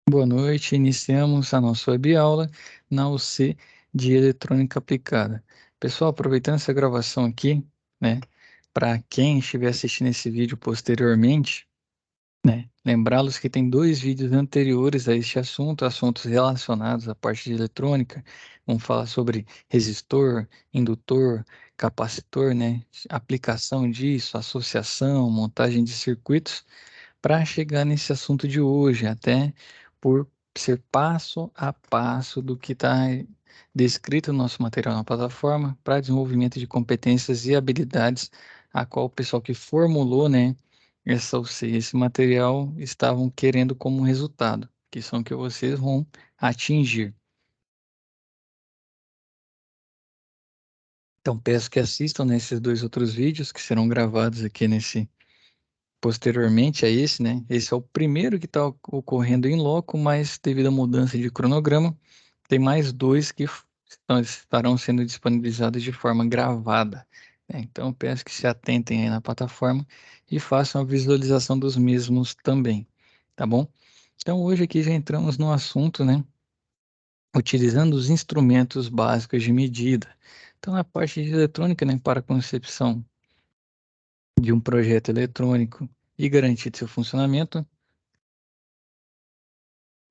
Boa noite, iniciamos a nossa webaula na UC de Eletrônica Aplicada. Pessoal, aproveitando essa gravação aqui, né, para quem estiver assistindo esse vídeo posteriormente, né, lembrá-los que tem dois vídeos anteriores a este assunto, assuntos relacionados à parte de eletrônica. Vamos falar sobre resistor, indutor, capacitor, né, aplicação disso, associação, montagem de circuitos para chegar nesse assunto de hoje, até por ser passo a passo do que está descrito no nosso material na plataforma para desenvolvimento de competências e habilidades, a qual o pessoal que formulou, né, esse material estavam querendo como resultado, que são que vocês vão atingir. Então, peço que assistam nesses dois outros vídeos que serão gravados aqui posteriormente a esse, né? Esse é o primeiro que está ocorrendo em loco, mas devido à mudança de cronograma, tem mais dois que estarão sendo disponibilizados de forma gravada, né? Então, eu peço que se atentem aí na plataforma e façam a visualização dos mesmos também, tá bom? Então, hoje aqui já entramos no assunto, né? Utilizando os instrumentos básicos de medida. Então, na parte de eletrônica, né, para a concepção de um projeto eletrônico e garantir seu funcionamento,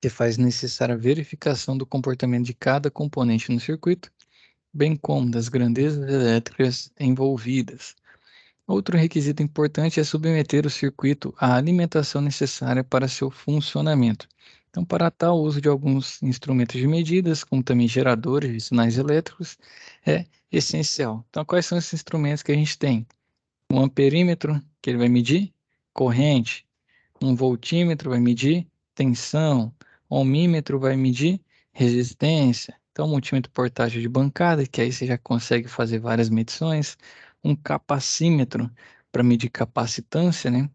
que faz necessária a verificação do comportamento de cada componente no circuito, bem como das grandezas elétricas envolvidas. Outro requisito importante é submeter o circuito à alimentação necessária para seu funcionamento. Então, para tal, o uso de alguns instrumentos de medidas, como também geradores de sinais elétricos, é essencial. Então, quais são esses instrumentos que a gente tem? Um amperímetro, que ele vai medir corrente. Um voltímetro vai medir tensão, ohmímetro vai medir resistência. Então, multímetro portátil de bancada, que aí você já consegue fazer várias medições. Um capacímetro para medir capacitância, né?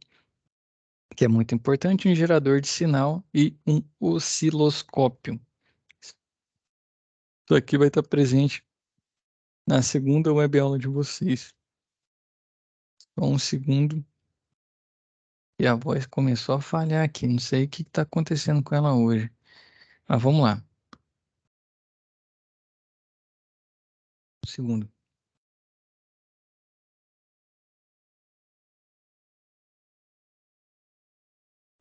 Que é muito importante. Um gerador de sinal e um osciloscópio. Isso aqui vai estar presente na segunda web aula de vocês. Só um segundo. E a voz começou a falhar aqui. Não sei o que está acontecendo com ela hoje. Mas vamos lá. Um segundo.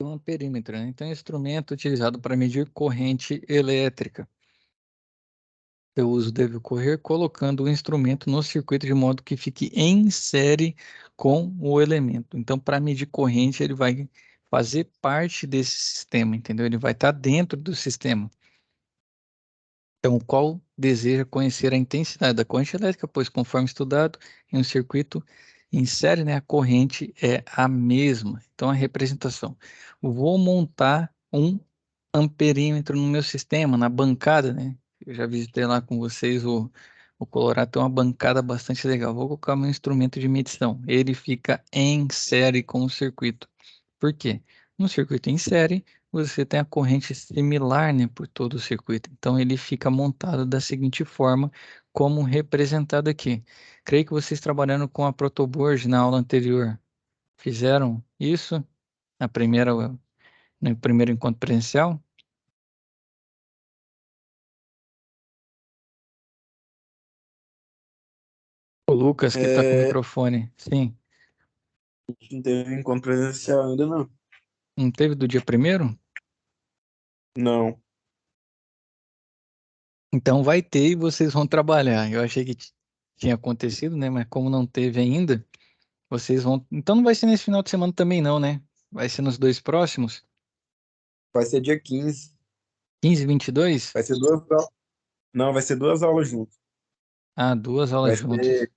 Um amperímetro, né? Então, é um instrumento utilizado para medir corrente elétrica. Seu uso deve ocorrer colocando o instrumento no circuito de modo que fique em série com o elemento. Então, para medir corrente, ele vai fazer parte desse sistema, entendeu? Ele vai estar dentro do sistema. Então, o qual deseja conhecer a intensidade da corrente elétrica, pois, conforme estudado em um circuito em série, né, a corrente é a mesma. Então, a representação. Vou montar um amperímetro no meu sistema, na bancada, né? Eu já visitei lá com vocês o Colorado, tem uma bancada bastante legal. Vou colocar meu instrumento de medição. Ele fica em série com o circuito. Por quê? No circuito em série, você tem a corrente similar, né, por todo o circuito. Então, ele fica montado da seguinte forma, como representado aqui. Creio que vocês trabalhando com a protoboard na aula anterior fizeram isso no primeiro encontro presencial. O Lucas que está com o É, microfone. Sim. a gente não teve encontro presencial ainda, não. Não teve do dia primeiro? Não. Então vai ter e vocês vão trabalhar. Eu achei que tinha acontecido, né? Mas como não teve ainda, vocês vão. Então não vai ser nesse final de semana também, não, né? Vai ser nos dois próximos? Vai ser dia 15. 15 e 22? Vai ser duas aulas. Não, vai ser duas aulas juntas. Ah, duas aulas Vai juntas. ser,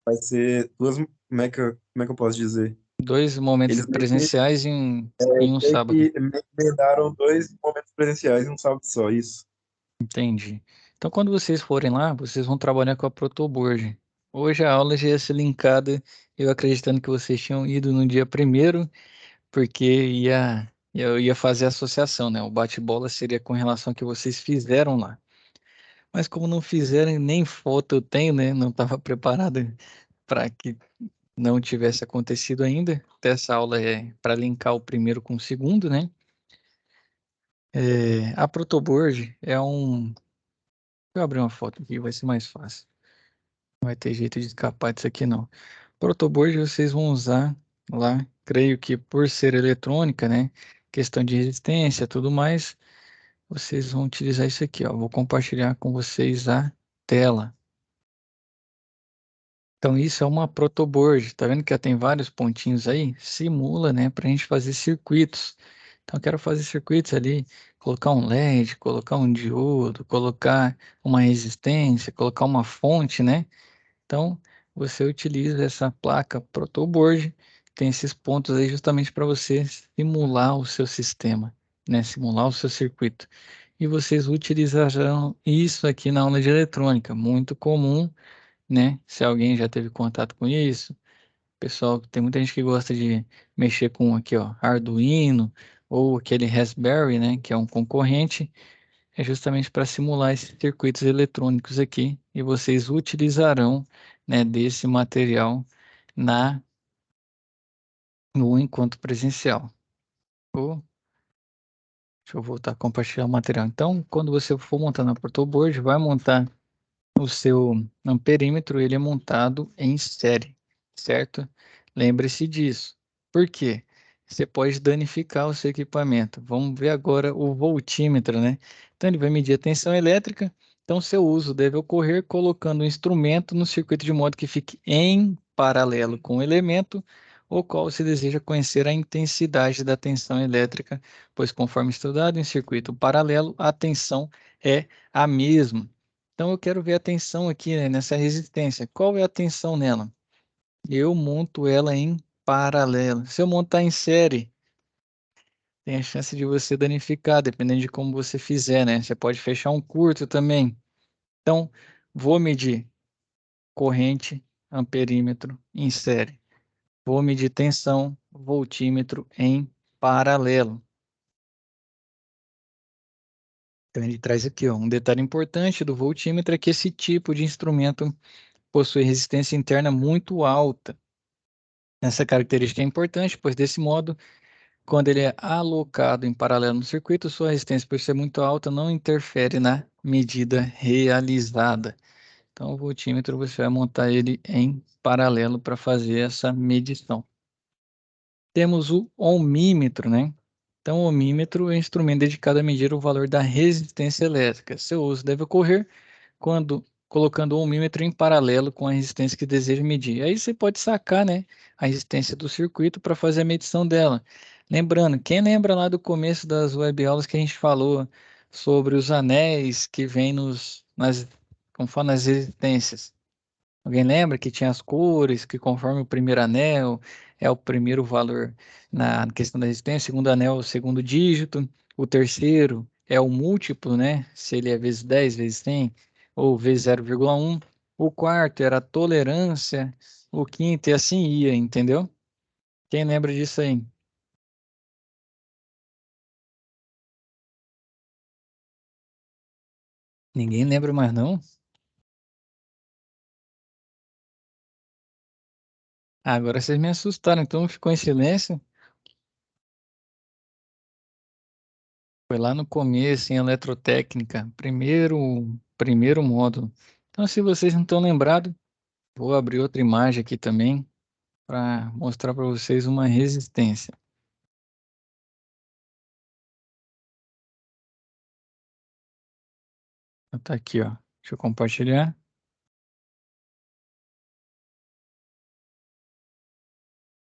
vai ser duas. Como é que eu posso dizer? Dois momentos Eles meio que, presenciais em um meio sábado. que meio que emendaram dois momentos presenciais em um sábado só, isso. Entendi. Então, quando vocês forem lá, vocês vão trabalhar com a protoboard. Hoje a aula já ia ser linkada, eu acreditando que vocês tinham ido no dia primeiro, porque eu ia fazer a associação, né? O bate-bola seria com relação ao que vocês fizeram lá. Mas como não fizeram, nem foto eu tenho, né? Não estava preparado para que não tivesse acontecido ainda. Até essa aula é para linkar o primeiro com o segundo, né? A protoboard é um... Deixa eu abrir uma foto aqui, vai ser mais fácil. Não vai ter jeito de escapar disso aqui, não. Protoboard vocês vão usar lá, creio que por ser eletrônica, né? Questão de resistência, tudo mais, vocês vão utilizar isso aqui, ó. Vou compartilhar com vocês a tela. Então, isso é uma protoboard. Tá vendo que ela tem vários pontinhos aí? Simula, né, para a gente fazer circuitos. Então, eu quero fazer circuitos ali, colocar um LED, colocar um diodo, colocar uma resistência, colocar uma fonte, né? Então, você utiliza essa placa protoboard, tem esses pontos aí justamente para você simular o seu sistema, né? Simular o seu circuito. E vocês utilizarão isso aqui na aula de eletrônica, muito comum, né? Se alguém já teve contato com isso, pessoal, tem muita gente que gosta de mexer com aqui, ó, Arduino ou aquele Raspberry, né, que é um concorrente, é justamente para simular esses circuitos eletrônicos aqui e vocês utilizarão, né, desse material na no encontro presencial. Ou, deixa eu voltar a compartilhar o material. Então, quando você for montar na protoboard, vai montar o seu amperímetro, ele é montado em série, certo? Lembre-se disso. Por quê? Você pode danificar o seu equipamento. Vamos ver agora o voltímetro, né? Então, ele vai medir a tensão elétrica. Então, seu uso deve ocorrer colocando o instrumento no circuito de modo que fique em paralelo com o elemento, o qual se deseja conhecer a intensidade da tensão elétrica, pois conforme estudado em circuito paralelo, a tensão é a mesma. Então eu quero ver a tensão aqui, né, nessa resistência. Qual é a tensão nela? Eu monto ela em paralelo. Se eu montar em série, tem a chance de você danificar, dependendo de como você fizer, né? Você pode fechar um curto também. Então, vou medir corrente, amperímetro em série. Vou medir tensão, voltímetro em paralelo. Então, ele traz aqui, ó, um detalhe importante do voltímetro é que esse tipo de instrumento possui resistência interna muito alta. Essa característica é importante, pois desse modo, quando ele é alocado em paralelo no circuito, sua resistência, por ser muito alta, não interfere na medida realizada. Então, o voltímetro você vai montar ele em paralelo para fazer essa medição. Temos o ohmímetro, né? Então, o ohmímetro é um instrumento dedicado a medir o valor da resistência elétrica. Seu uso deve ocorrer quando colocando o ohmímetro em paralelo com a resistência que deseja medir. Aí você pode sacar, né, a resistência do circuito para fazer a medição dela. Lembrando, quem lembra lá do começo das webaulas que a gente falou sobre os anéis que vêm conforme as resistências? Alguém lembra que tinha as cores, que conforme o primeiro anel é o primeiro valor na questão da resistência, o segundo anel é o segundo dígito, o terceiro é o múltiplo, né? Se ele é vezes 10, vezes 100, ou vezes 0,1. O quarto era a tolerância, o quinto e assim ia, entendeu? Quem lembra disso aí? Ninguém lembra mais não? Ah, agora vocês me assustaram, então ficou em silêncio. Foi lá no começo, em eletrotécnica, primeiro módulo. Então, se vocês não estão lembrados, vou abrir outra imagem aqui também para mostrar para vocês uma resistência. Tá aqui, ó. Deixa eu compartilhar.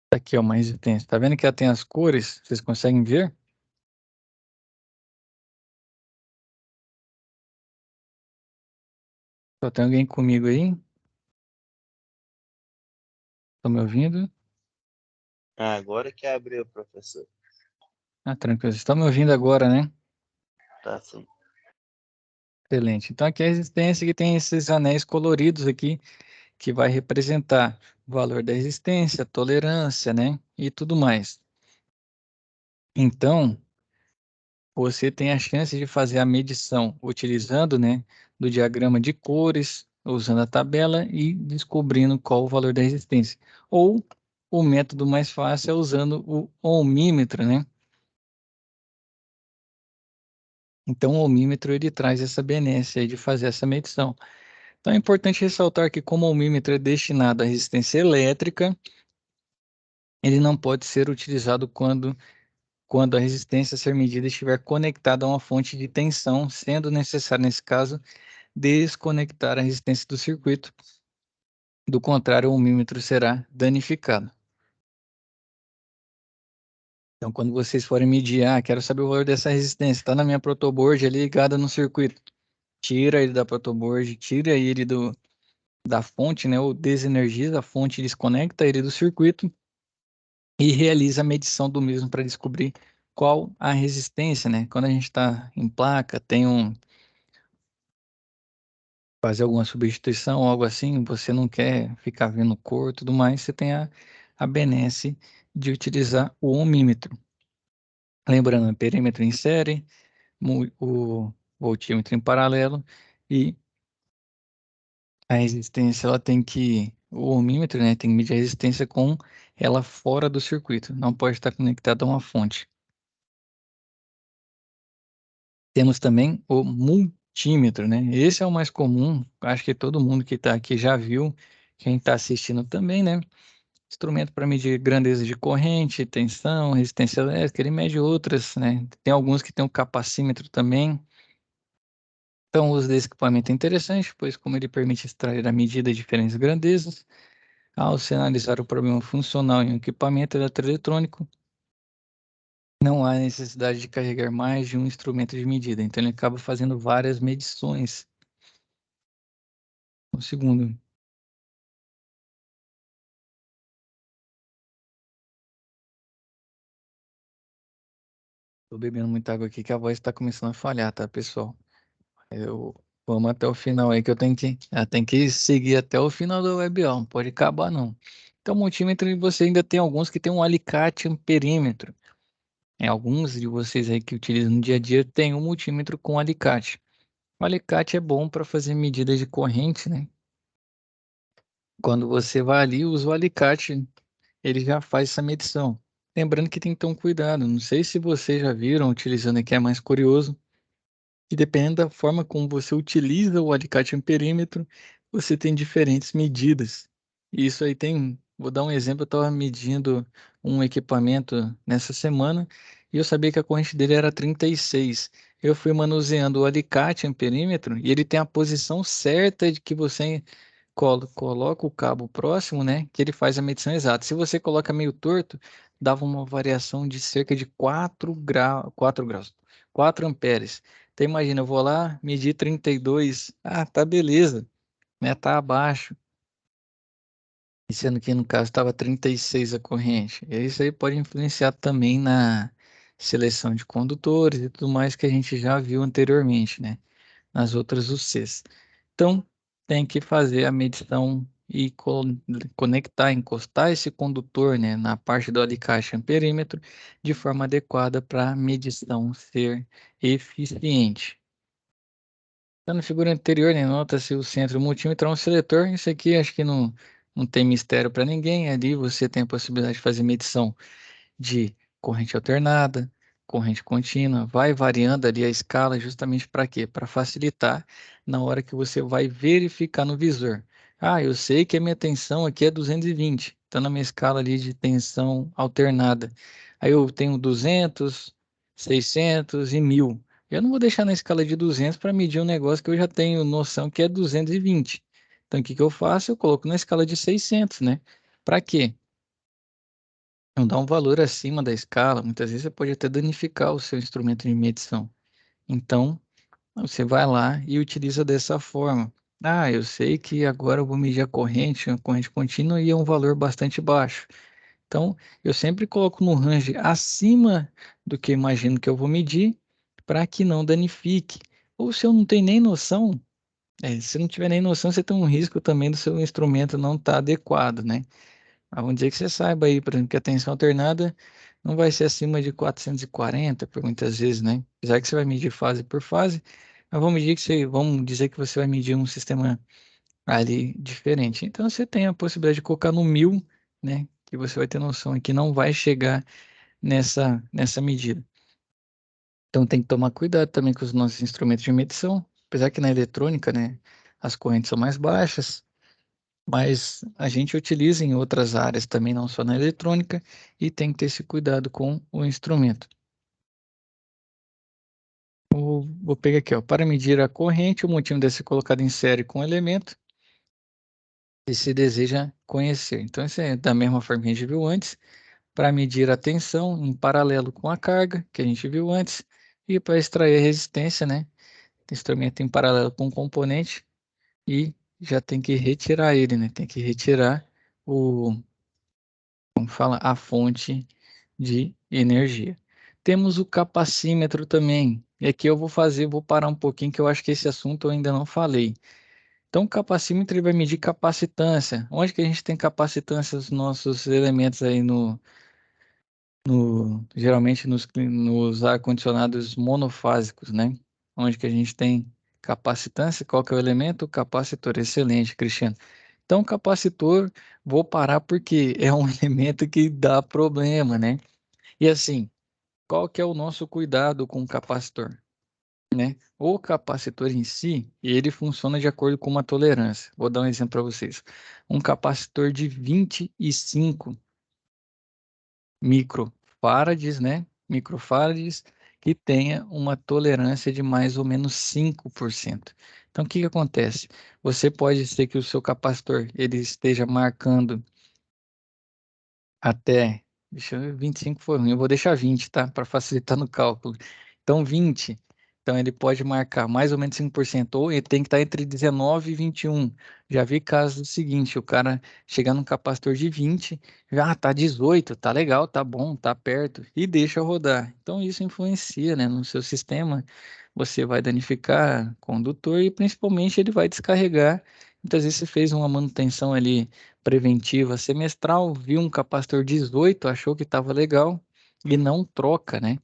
Tá aqui, ó, uma resistência. Tá vendo que ela tem as cores? Vocês conseguem ver? Só tem alguém comigo aí? Estão me ouvindo? Ah, agora que abriu, professor. Ah, tranquilo. Vocês estão me ouvindo agora, né? Tá sim. Excelente. Então, aqui é a resistência que tem esses anéis coloridos aqui, que vai representar o valor da resistência, tolerância, né? E tudo mais. Então, você tem a chance de fazer a medição utilizando, né, do diagrama de cores, usando a tabela e descobrindo qual o valor da resistência. Ou o método mais fácil é usando o ohmímetro, né? Então, o ohmímetro ele traz essa benesse aí de fazer essa medição. Então, é importante ressaltar que como o ohmímetro é destinado à resistência elétrica, ele não pode ser utilizado quando a resistência a ser medida estiver conectada a uma fonte de tensão, sendo necessário, nesse caso, desconectar a resistência do circuito. Do contrário, o ohmímetro será danificado. Então, quando vocês forem medir, quero saber o valor dessa resistência, está na minha protoboard ali ligada no circuito. Tira ele da protoboard, tira ele da fonte, né, ou desenergiza a fonte, desconecta ele do circuito e realiza a medição do mesmo para descobrir qual a resistência, né? Quando a gente está em placa, fazer alguma substituição, algo assim, você não quer ficar vendo cor e tudo mais, você tem a benesse de utilizar o ohmímetro. Lembrando, perímetro em série, o voltímetro em paralelo e a resistência, o ohmímetro, né, tem que medir a resistência com ela fora do circuito, não pode estar conectada a uma fonte. Temos também o multímetro, né? Esse é o mais comum, acho que todo mundo que está aqui já viu, quem está assistindo também, né? Instrumento para medir grandeza de corrente, tensão, resistência elétrica, ele mede outras, né? Tem alguns que tem um capacímetro também. Então, o uso desse equipamento é interessante, pois como ele permite extrair a medida de diferentes grandezas, ao se analisar o problema funcional em um equipamento eletroeletrônico, não há necessidade de carregar mais de um instrumento de medida. Então, ele acaba fazendo várias medições. Um segundo. Tô bebendo muita água aqui que a voz está começando a falhar, tá, pessoal? Vamos até o final aí que eu tenho que seguir até o final da web aula, não pode acabar não. Então, multímetro, você ainda tem alguns que tem um alicate amperímetro. Alguns de vocês aí que utilizam no dia a dia tem um multímetro com alicate. O alicate é bom para fazer medidas de corrente, né? Quando você vai ali, usa o alicate, ele já faz essa medição. Lembrando que tem que ter um cuidado. Não sei se vocês já viram utilizando aqui, é mais curioso. E dependendo da forma como você utiliza o alicate em perímetro, você tem diferentes medidas. E isso aí vou dar um exemplo, eu estava medindo um equipamento nessa semana e eu sabia que a corrente dele era 36. Eu fui manuseando o alicate em perímetro e ele tem a posição certa de que você coloca o cabo próximo, né, que ele faz a medição exata. Se você coloca meio torto, dava uma variação de cerca de 4 graus, 4 amperes. Então imagina, eu vou lá, medir 32, tá beleza, né, tá abaixo. E sendo que no caso estava 36 a corrente. E isso aí pode influenciar também na seleção de condutores e tudo mais que a gente já viu anteriormente, né, nas outras UCs. Então, tem que fazer a medição e conectar, encostar esse condutor, né, na parte do alicate amperímetro de forma adequada para a medição ser eficiente. Então, na figura anterior, né, nota-se o centro multímetro é um seletor. Isso aqui acho que não tem mistério para ninguém. Ali você tem a possibilidade de fazer medição de corrente alternada, corrente contínua, vai variando ali a escala justamente para quê? Para facilitar na hora que você vai verificar no visor. Eu sei que a minha tensão aqui é 220, então na minha escala ali de tensão alternada. Aí eu tenho 200, 600 e 1000. Eu não vou deixar na escala de 200 para medir um negócio que eu já tenho noção que é 220. Então o que que eu faço? Eu coloco na escala de 600, né? Para quê? Não dá um valor acima da escala, muitas vezes você pode até danificar o seu instrumento de medição. Então, você vai lá e utiliza dessa forma. Eu sei que agora eu vou medir a corrente contínua e é um valor bastante baixo. Então, eu sempre coloco no range acima do que eu imagino que eu vou medir para que não danifique. Ou se eu não tenho nem noção, se não tiver nem noção, você tem um risco também do seu instrumento não estar adequado, né? Vamos dizer que você saiba aí, por exemplo, que a tensão alternada não vai ser acima de 440 por muitas vezes, né? Apesar que você vai medir fase por fase, mas vamos dizer que você vai medir um sistema ali diferente. Então você tem a possibilidade de colocar no 1000, né? Que você vai ter noção que não vai chegar nessa medida. Então tem que tomar cuidado também com os nossos instrumentos de medição, apesar que na eletrônica, né, as correntes são mais baixas, mas a gente utiliza em outras áreas também, não só na eletrônica, e tem que ter esse cuidado com o instrumento. Vou pegar aqui, ó, para medir a corrente, o motivo deve ser colocado em série com o elemento que se deseja conhecer. Então, isso é da mesma forma que a gente viu antes, para medir a tensão em paralelo com a carga, que a gente viu antes, e para extrair a resistência, né? Instrumento em paralelo com o componente e já tem que retirar ele, né? Tem que retirar como fala, a fonte de energia. Temos o capacímetro também. E aqui vou parar um pouquinho, que eu acho que esse assunto eu ainda não falei. Então, o capacímetro ele vai medir capacitância. Onde que a gente tem capacitância dos nossos elementos aí geralmente nos ar-condicionados monofásicos, né? Onde que a gente tem capacitância, qual que é o elemento? O capacitor. Excelente, Cristiano. Então, capacitor, vou parar porque é um elemento que dá problema, né? E assim, qual que é o nosso cuidado com o capacitor, né? O capacitor em si, ele funciona de acordo com uma tolerância. Vou dar um exemplo para vocês. Um capacitor de 25 microfarads, né? Microfarads que tenha uma tolerância de mais ou menos 5%. Então, o que que acontece? Você pode ser que o seu capacitor ele esteja marcando até, deixa eu ver, 25 foi ruim, eu vou deixar 20, tá? Para facilitar no cálculo. Então, 20. Então, ele pode marcar mais ou menos 5%, ou ele tem que estar entre 19 e 21. Já vi casos do seguinte, o cara chegar num capacitor de 20, já tá 18, tá legal, tá bom, tá perto, e deixa rodar. Então, isso influencia, né, no seu sistema. Você vai danificar o condutor e, principalmente, ele vai descarregar. Muitas vezes você fez uma manutenção ali preventiva semestral, viu um capacitor 18, achou que estava legal e não troca, né?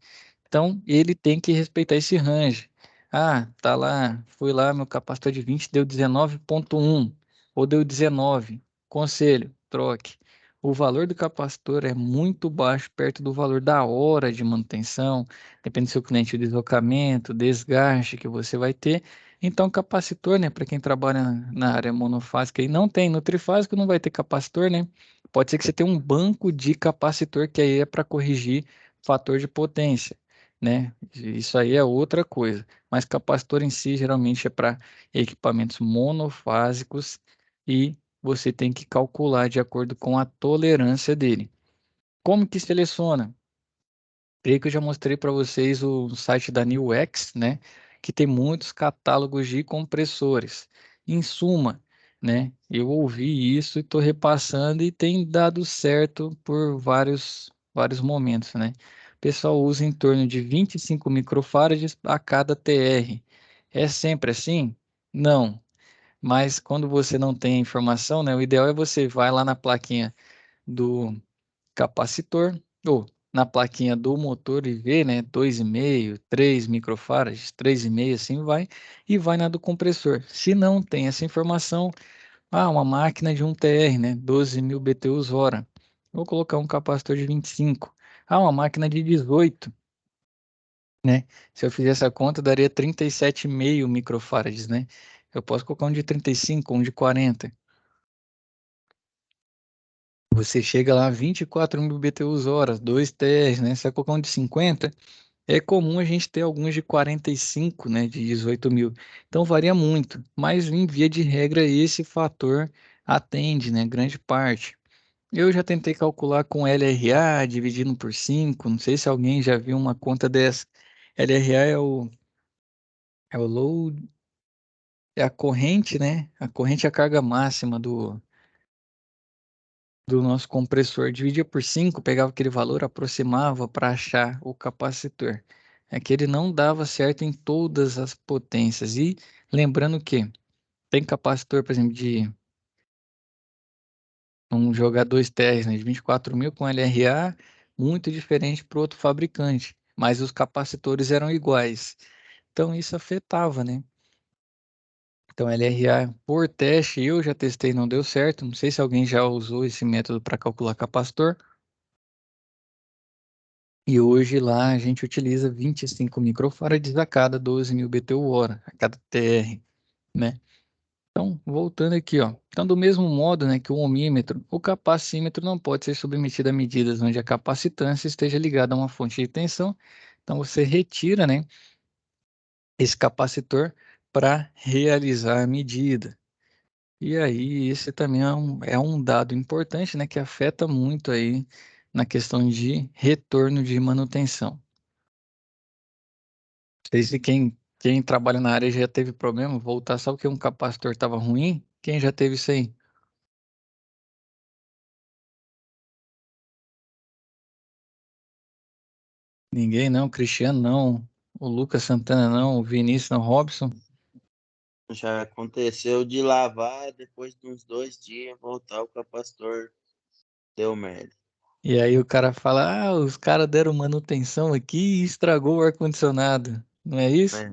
Então, ele tem que respeitar esse range. Ah, tá lá, fui lá, meu capacitor de 20 deu 19,1 ou deu 19. Conselho, troque. O valor do capacitor é muito baixo perto do valor da hora de manutenção, depende do seu cliente, o deslocamento, desgaste que você vai ter. Então, capacitor, né, para quem trabalha na área monofásica e não tem, no trifásico não vai ter capacitor, né? Pode ser que você tenha um banco de capacitor que aí é para corrigir fator de potência, né? Isso aí é outra coisa. Mas capacitor em si geralmente é para equipamentos monofásicos e você tem que calcular de acordo com a tolerância dele. Como que seleciona? Creio que eu já mostrei para vocês o site da Newex, né? Que tem muitos catálogos de compressores. Em suma, né? Eu ouvi isso e estou repassando e tem dado certo por vários momentos, né? O pessoal usa em torno de 25 microfarads a cada TR. É sempre assim? Não. Mas quando você não tem informação, né? O ideal é você vai lá na plaquinha do capacitor, ou na plaquinha do motor e vê, né, 2,5, 3 microfarads, 3,5, assim vai, e vai na do compressor. Se não tem essa informação, uma máquina de 1 TR, né, 12.000 BTUs hora. Vou colocar um capacitor de 25. Uma máquina de 18, né? Se eu fizer essa conta, daria 37,5 microfarads, né? Eu posso colocar um de 35, um de 40. Você chega lá 24.000 BTUs hora, 2 TRs, né? Você vai colocar um de 50, é comum a gente ter alguns de 45, né? De 18.000. Então varia muito, mas em via de regra esse fator atende, né? Grande parte. Eu já tentei calcular com LRA, dividindo por 5, não sei se alguém já viu uma conta dessa. LRA é o load, é a corrente, né? A corrente é a carga máxima do nosso compressor, dividia por 5, pegava aquele valor, aproximava para achar o capacitor. É que ele não dava certo em todas as potências. E lembrando que tem capacitor, por exemplo, de um jogar 2 TRs, né, de 24.000 com LRA, muito diferente para o outro fabricante, mas os capacitores eram iguais. Então isso afetava, né? Então LRA por teste, eu já testei, não deu certo. Não sei se alguém já usou esse método para calcular capacitor. E hoje lá a gente utiliza 25 microfarads a cada 12.000 BTU/hora, a cada TR, né? Então, voltando aqui, ó. Então, do mesmo modo, né, que o ohmímetro, o capacímetro não pode ser submetido a medidas onde a capacitância esteja ligada a uma fonte de tensão. Então, você retira, né, esse capacitor para realizar a medida. E aí, esse também é um dado importante, né, que afeta muito aí na questão de retorno de manutenção. Não sei se quem trabalha na área já teve problema, voltar só porque um capacitor estava ruim. Quem já teve isso aí? Ninguém não, Cristiano não, o Lucas Santana não, o Vinícius não, Robson. Já aconteceu de lavar, depois de uns 2 dias, voltar o capacitor deu merda. E aí o cara fala, os caras deram manutenção aqui e estragou o ar-condicionado. Não é isso? É,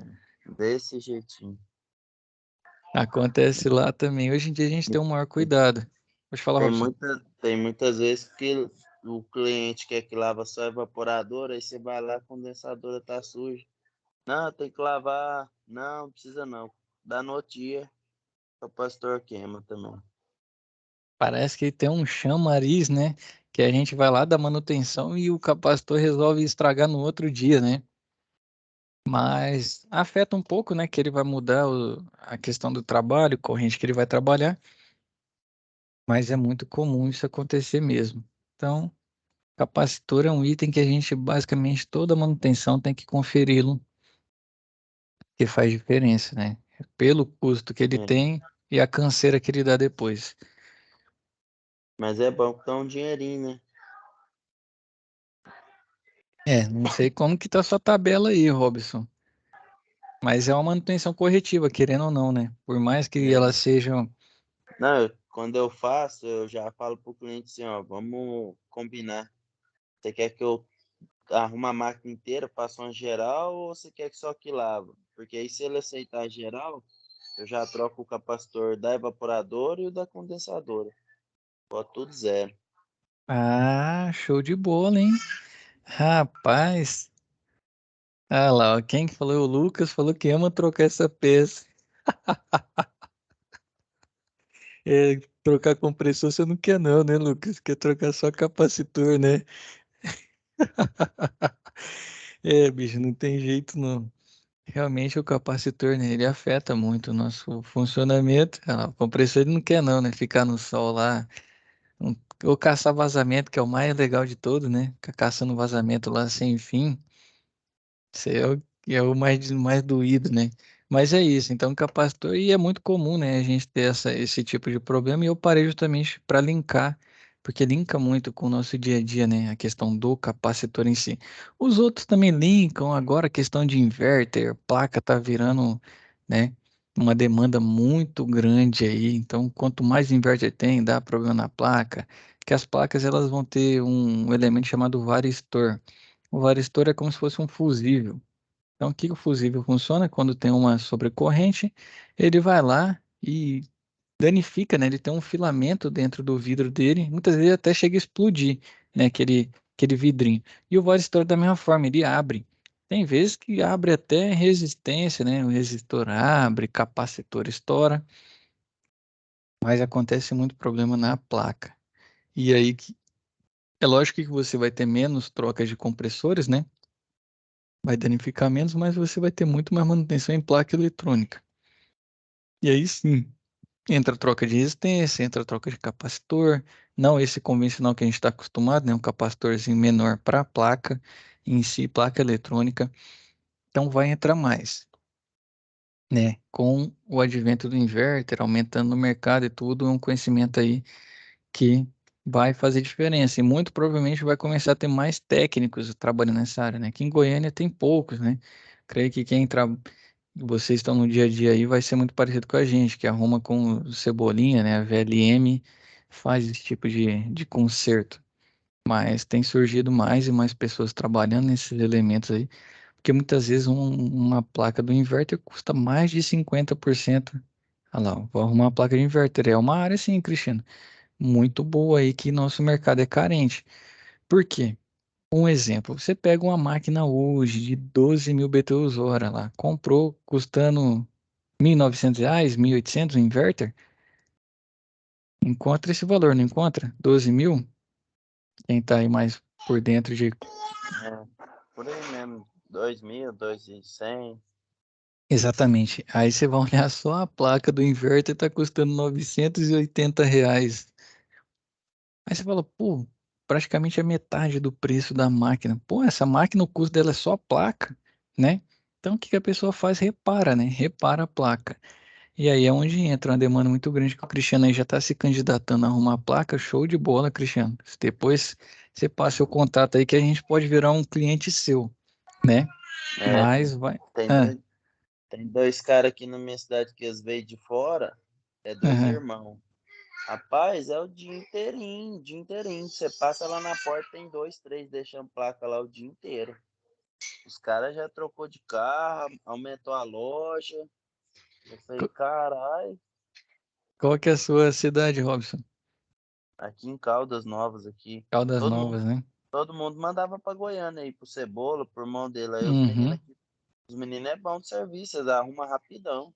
desse jeitinho. Acontece lá também. Hoje em dia a gente tem um maior cuidado. Pode falar, Tem Robson. tem muitas vezes que o cliente quer que lava só a evaporadora, aí você vai lá, a condensadora tá suja. Não, tem que lavar. Não, precisa não. Dá no outro dia, o capacitor queima também. Parece que tem um chamariz, né? Que a gente vai lá dar manutenção e o capacitor resolve estragar no outro dia, né? Mas afeta um pouco, né? Que ele vai mudar a questão do trabalho, corrente que ele vai trabalhar. Mas é muito comum isso acontecer mesmo. Então, capacitor é um item que a gente, basicamente, toda manutenção tem que conferi-lo, que faz diferença, né? Pelo custo que ele É, tem e a canseira que ele dá depois. mas é bom que dá um dinheirinho, né? Não sei como que tá a sua tabela aí, Robson, mas é uma manutenção corretiva, querendo ou não, né? Por mais que É. elas sejam... Não, quando eu faço, eu já falo pro cliente assim, ó, vamos combinar. Você quer que eu arrume a máquina inteira, faça uma geral, ou você quer que só que lava? Porque aí se ele aceitar a geral, eu já troco o capacitor da evaporadora e o da condensadora. Boto tudo zero. Ah, show de bola, hein? Rapaz, ah lá, ó, quem que falou? O Lucas falou que ama trocar essa peça. É, trocar compressor você não quer não, né, Lucas? Quer trocar só capacitor, né? É, bicho, não tem jeito não. Realmente o capacitor, né, ele afeta muito o nosso funcionamento. Ah, o compressor ele não quer não, né? Ficar no sol lá. Um- Ou caçar vazamento, que é o mais legal de todo, né? Ficar caçando vazamento lá sem fim. Isso aí é o mais doído, né? Mas é isso, então capacitor, e é muito comum, né, a gente ter esse tipo de problema, e eu parei justamente para linkar, porque linka muito com o nosso dia a dia, né, a questão do capacitor em si. Os outros também linkam, agora a questão de inverter, placa tá virando, né, uma demanda muito grande aí, então quanto mais inverter tem, dá problema na placa, que as placas elas vão ter um elemento chamado varistor. O varistor é como se fosse um fusível. Então, o que o fusível funciona? Quando tem uma sobrecorrente, ele vai lá e danifica, né? Ele tem um filamento dentro do vidro dele, muitas vezes até chega a explodir, né? Aquele vidrinho. E o varistor da mesma forma, ele abre. Tem vezes que abre até resistência, né? O resistor abre, capacitor estoura, mas acontece muito problema na placa. E aí, é lógico que você vai ter menos trocas de compressores, né? Vai danificar menos, mas você vai ter muito mais manutenção em placa eletrônica. E aí sim, entra a troca de resistência, entra a troca de capacitor, não esse convencional que a gente está acostumado, né? Um capacitorzinho menor para a placa em si, placa eletrônica. Então vai entrar mais, né? Com o advento do inverter, aumentando no mercado e tudo, é um conhecimento aí que vai fazer diferença. E muito provavelmente vai começar a ter mais técnicos trabalhando nessa área, né? Aqui em Goiânia tem poucos, né? Creio que vocês estão no dia a dia aí, vai ser muito parecido com a gente, que arruma com o Cebolinha, né? A VLM faz esse tipo de conserto. Mas tem surgido mais e mais pessoas trabalhando nesses elementos aí, porque muitas vezes uma placa do inverter custa mais de 50%. Olha lá, vou arrumar uma placa de inverter. É uma área, sim, Cristiano, muito boa aí que nosso mercado é carente. Por quê? Um exemplo, você pega uma máquina hoje de 12.000 BTUs hora lá, comprou custando R$ 1.900, 1.800 o inverter, encontra esse valor, não encontra? 12.000? Quem tá aí mais por dentro de... É, por aí mesmo. 2.000, 2.100. Exatamente. Aí você vai olhar só a placa do inverter, tá custando R$ 980. Aí você fala, pô, praticamente a metade do preço da máquina. Pô, essa máquina, o custo dela é só a placa, né? Então o que que a pessoa faz? Repara, né? Repara a placa. E aí é onde entra uma demanda muito grande que o Cristiano aí já está se candidatando a arrumar a placa. Show de bola, Cristiano. Depois você passa o contato aí que a gente pode virar um cliente seu, né? É, Mas vai. tem Ah, dois, tem dois caras aqui na minha cidade que eles veio de fora. É dois aham. irmãos. Rapaz, é o dia inteirinho. Você passa lá na porta, tem dois, três deixando placa lá o dia inteiro. Os caras já trocou de carro, aumentou a loja. Eu falei, Qu- carai, Qual que é a sua cidade, Robson? aqui em Caldas Novas aqui, Caldas todo mundo, Novas, né? todo mundo mandava pra Goiânia aí, pro Cebola, pro irmão dele. Aí Uhum. os meninos é bom de serviço, eles arrumam rapidão.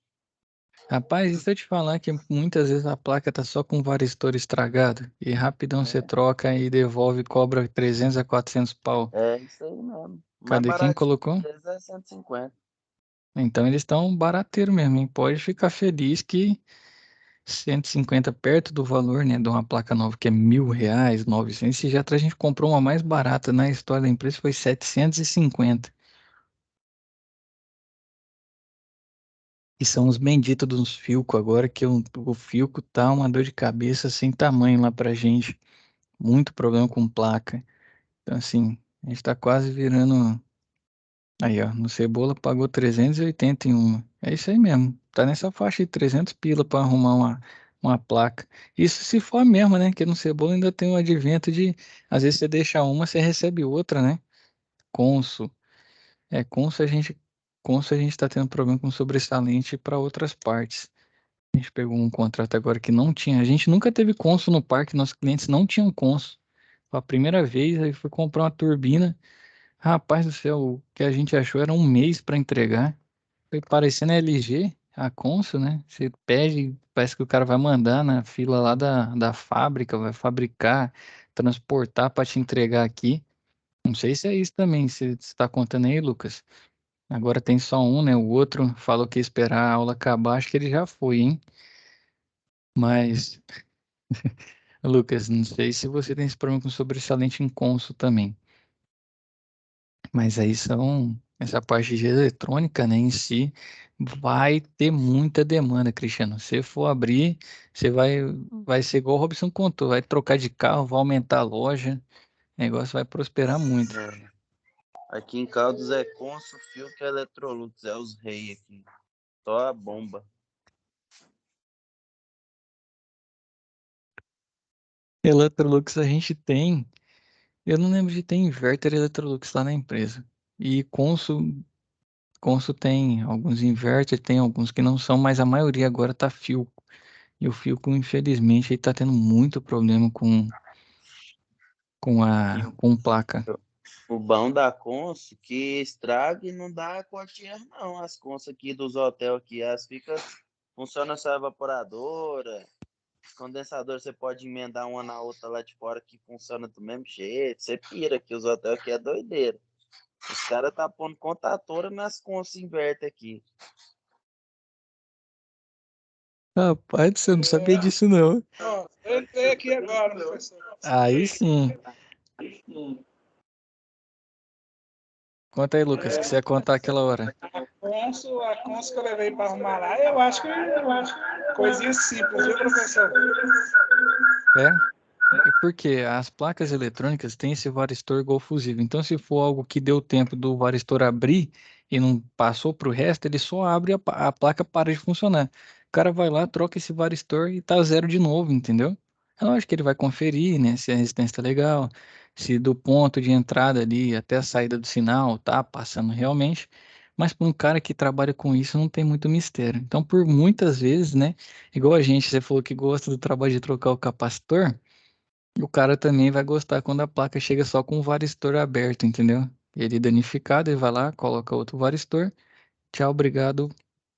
Rapaz, e se eu te falar que muitas vezes a placa tá só com o varistor estragado e rapidão você troca e devolve, cobra 300 a 400 pau. É isso aí mesmo. O mais Cadê quem baratinho colocou? deles é 150. Então eles estão barateiro mesmo, hein? Pode ficar feliz que 150 perto do valor, né, de uma placa nova que é R$ 1.000, 900. E já a gente comprou uma mais barata na história da empresa, foi 750. E são os benditos dos Filco agora, que o Filco tá uma dor de cabeça sem tamanho lá pra gente. Muito problema com placa. Então, assim, a gente tá quase virando. Aí, ó, no Cebola pagou 380 em uma. É isso aí mesmo. Tá nessa faixa de 300 pila pra arrumar uma placa. Isso se for a mesma, né? Que no Cebola ainda tem o advento de, às vezes você deixa uma, você recebe outra, né? Consul. Consul a gente tá tendo problema com sobressalente para outras partes. A gente pegou um contrato agora que não tinha. A gente nunca teve Consul no parque, nossos clientes não tinham Consul. Foi a primeira vez, aí foi comprar uma turbina. Rapaz do céu, o que a gente achou era um mês para entregar. Foi parecendo a LG, a Consul, né? Você pede, parece que o cara vai mandar na fila lá da fábrica, vai fabricar, transportar para te entregar aqui. Não sei se é isso também, se você está contando aí, Lucas. Agora tem só um, né? O outro falou que ia esperar a aula acabar, acho que ele já foi, hein? Mas, Lucas, não sei se você tem esse problema com sobressalente em Consul também. Mas aí essa parte de eletrônica, né, em si, vai ter muita demanda, Cristiano. Se for abrir, você vai ser igual o Robson contou, vai trocar de carro, vai aumentar a loja, o negócio vai prosperar muito. É. Aqui em Caldas é Consul, Filco e Electrolux, é os reis aqui. Só a bomba. Electrolux a gente tem, eu não lembro de ter inverter Electrolux lá na empresa. E Consul tem alguns inverter, tem alguns que não são, mas a maioria agora tá Filco. E o Filco, infelizmente, ele tá tendo muito problema E com placa. o bom da Consul que estraga e não dá quartier, não. As Consul aqui dos hotéis aqui, funciona essa evaporadora, condensador, você pode emendar uma na outra lá de fora que funciona do mesmo jeito. Você pira que os hotéis aqui é doideira. Os caras tá pondo contatora nas Consul inverter aqui. Rapaz, você não sabia disso, não. Ó, eu entrei aqui agora, professor. Aí sim. Conta aí, Lucas, que você ia contar aquela hora. A Consul que eu levei para arrumar lá, eu acho coisinha simples, viu, professor? É? É porque as placas eletrônicas têm esse varistor igual fusível. Então, se for algo que deu tempo do varistor abrir e não passou para o resto, ele só abre e a placa para de funcionar. O cara vai lá, troca esse varistor e tá zero de novo, entendeu? É lógico que ele vai conferir, né, se a resistência tá legal, se do ponto de entrada ali até a saída do sinal tá passando realmente. Mas para um cara que trabalha com isso não tem muito mistério. Então, por muitas vezes, né, igual a gente, você falou que gosta do trabalho de trocar o capacitor. E o cara também vai gostar quando a placa chega só com o varistor aberto, entendeu? Ele danificado, ele vai lá, coloca outro varistor. Tchau, obrigado.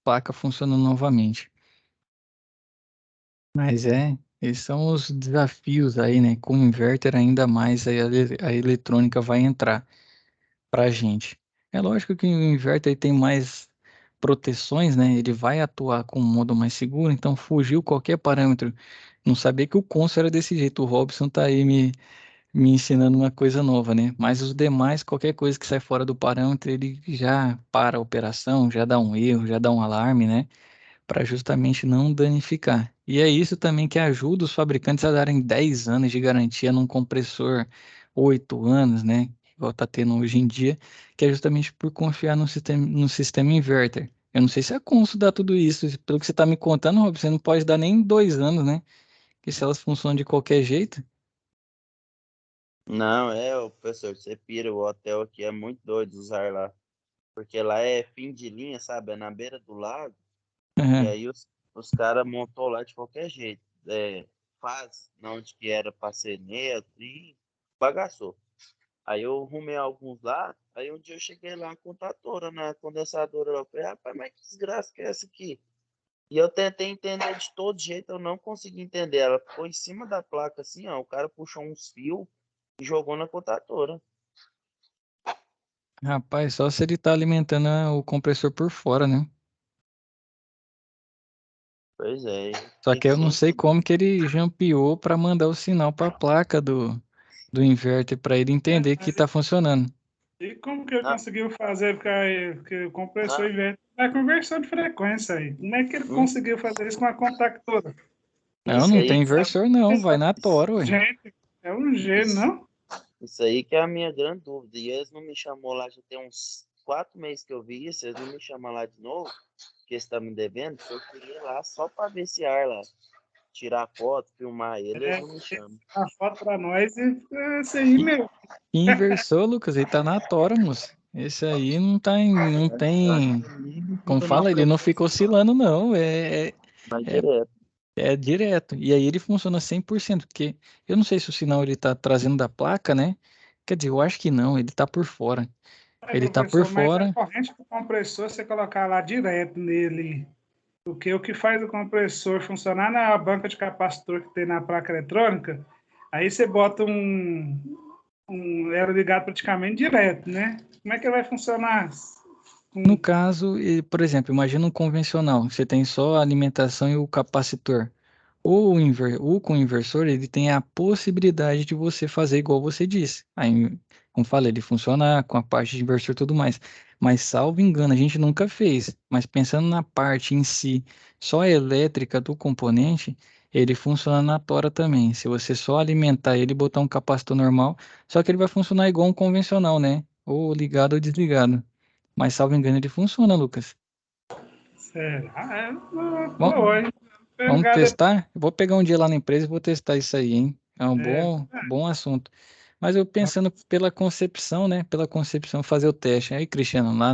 Placa funcionando novamente. Mas esses são os desafios aí, né? Com o inverter ainda mais aí a eletrônica vai entrar pra gente. É lógico que o inverter tem mais proteções, né? Ele vai atuar com um modo mais seguro, então fugiu qualquer parâmetro. Não sabia que o Consul era desse jeito. O Robson tá aí me ensinando uma coisa nova, né? Mas os demais, qualquer coisa que sai fora do parâmetro, ele já para a operação, já dá um erro, já dá um alarme, né? Para justamente não danificar. E é isso também que ajuda os fabricantes a darem 10 anos de garantia num compressor, 8 anos, né? Igual tá tendo hoje em dia, que é justamente por confiar no sistema inverter. Eu não sei se a Consul dá tudo isso. Pelo que você está me contando, Rob, você não pode dar nem 2 anos, né? Porque se elas funcionam de qualquer jeito. Não, ô, professor, você pira, o hotel aqui é muito doido usar lá. Porque lá é fim de linha, sabe? É na beira do lago. E Aham. aí os caras montou lá de qualquer jeito. Faz na onde que era pra ser neutro e bagaçou. Aí eu arrumei alguns lá, aí um dia eu cheguei lá com a toda na condensadora. Eu falei, rapaz, mas que desgraça que é essa aqui? E eu tentei entender de todo jeito, eu não consegui entender. Ela ficou em cima da placa assim, ó. O cara puxou uns fios e jogou na contatora. Rapaz, só se ele tá alimentando o compressor por fora, né? Pois é, Só fiquei que eu não sem sei entender. como que ele jampeou para mandar o sinal para a placa do inverter para ele entender que tá funcionando. E como que ele Não, conseguiu fazer, porque o compressor não, inverter é conversão de frequência aí. Como é que ele hum, conseguiu fazer isso com a contactora? Não, isso não aí tem que é, inversor não, vai na tora, ué. Gente, é um gênio, isso, não? isso aí que é a minha grande dúvida. E eles não me chamou lá, já tem uns 4 meses que eu vi isso, eles não me chamam lá de novo, que eles estão me devendo, porque eu queria ir lá só para ver esse ar lá. Tirar foto, filmar ele, eles É, não me chamam. a foto para nós e é isso aí E mesmo. inversor, Lucas, ele tá na tora, moço. Esse aí não Eu acho tem, que nem como fica numa fala, ele não fica frequência só, oscilando não, é, mas é, direto. é direto. E aí ele funciona 100%, porque eu não sei se o sinal ele tá trazendo da placa, né? Quer dizer, eu acho que não, ele tá por fora. É, Ele tá por professor, mas a fora. corrente do compressor, você colocar lá direto nele, porque o que faz o compressor funcionar na banca de capacitor que tem na placa eletrônica, aí você bota ela ligado praticamente direto, né? Como é que vai funcionar? No Com, caso, por exemplo, imagina um convencional, você tem só a alimentação e o capacitor. Ou com o inversor, ele tem a possibilidade de você fazer igual você disse. Aí, como falei, ele funciona com a parte de inversor e tudo mais. Mas, salvo engano, a gente nunca fez. Mas pensando na parte em si, só elétrica do componente, ele funciona na tora também. Se você só alimentar ele e botar um capacitor normal, só que ele vai funcionar igual um convencional, né? Ou ligado ou desligado. Mas, salvo engano, ele funciona, Lucas. será? Vamos, Boa, hein? vamos Pegar depois. testar? Eu vou pegar um dia lá na empresa e vou testar isso aí, hein? É um É, bom assunto. Mas eu pensando pela concepção, né? Pela concepção, fazer o teste. Aí, Cristiano, lá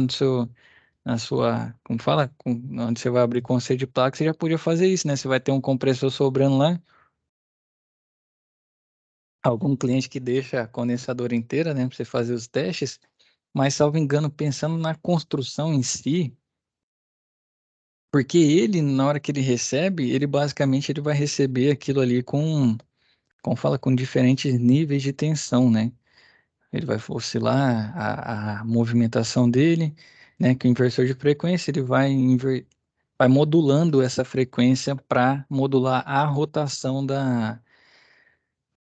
na sua, como fala? Onde você vai abrir conceito de placa, você já podia fazer isso, né? Você vai ter um compressor sobrando lá. Algum cliente que deixa a condensadora inteira, né? Para você fazer os testes. Mas, salvo engano, pensando na construção em si, porque ele, na hora que ele recebe, ele basicamente ele vai receber aquilo ali como fala, com diferentes níveis de tensão, né? Ele vai oscilar a movimentação dele, né? Que o inversor de frequência ele vai modulando essa frequência para modular a rotação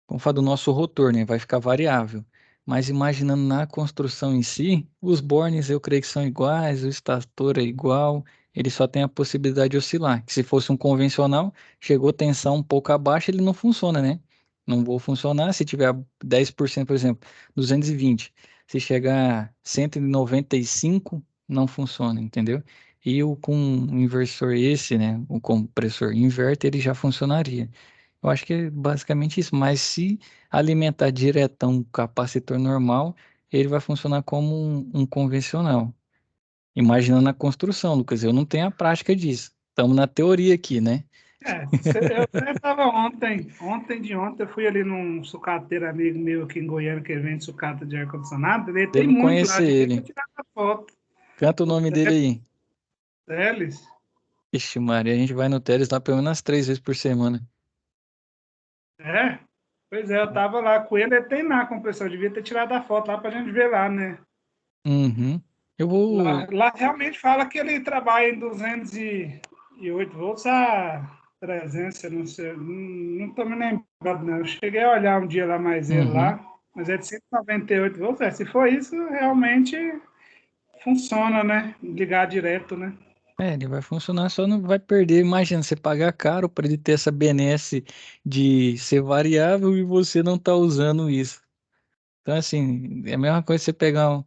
vamos falar do nosso rotor, né? Vai ficar variável. Mas imaginando na construção em si, os bornes eu creio que são iguais, o estator é igual, ele só tem a possibilidade de oscilar. Que se fosse um convencional, chegou tensão um pouco abaixo, ele não funciona, né? Não vou funcionar se tiver 10%, por exemplo, 220. Se chegar a 195, não funciona, entendeu? E o com um inversor esse, né? O compressor inverter, ele já funcionaria. Eu acho que é basicamente isso, mas se alimentar diretão um capacitor normal, ele vai funcionar como um convencional. Imaginando a construção, Lucas, eu não tenho a prática disso. Estamos na teoria aqui, né? Eu até estava ontem de ontem, eu fui ali num sucateiro amigo meu aqui em Goiânia, que vende sucata de ar-condicionado, ele tem Devo muito lá, conhecer de ver para ele. tirar a foto. Canta o O nome dele aí. Teles. Ixi, Maria, a gente vai no Teles lá pelo menos umas 3 vezes por semana. É? Pois é, eu tava lá com ele tem lá com o pessoal, devia ter tirado a foto lá pra gente ver lá, né? Uhum. Eu vou. Lá realmente fala que ele trabalha em 208 volts a 300, eu não sei, não tô me lembrando, não. Eu cheguei a olhar um dia lá mais ele Uhum. lá, mas é de 198 volts. Se for isso, realmente funciona, né? Ligar direto, né? É, ele vai funcionar, só não vai perder. Imagina, você pagar caro para ele ter essa benesse de ser variável e você não tá usando isso. Então, assim, é a mesma coisa que você pegar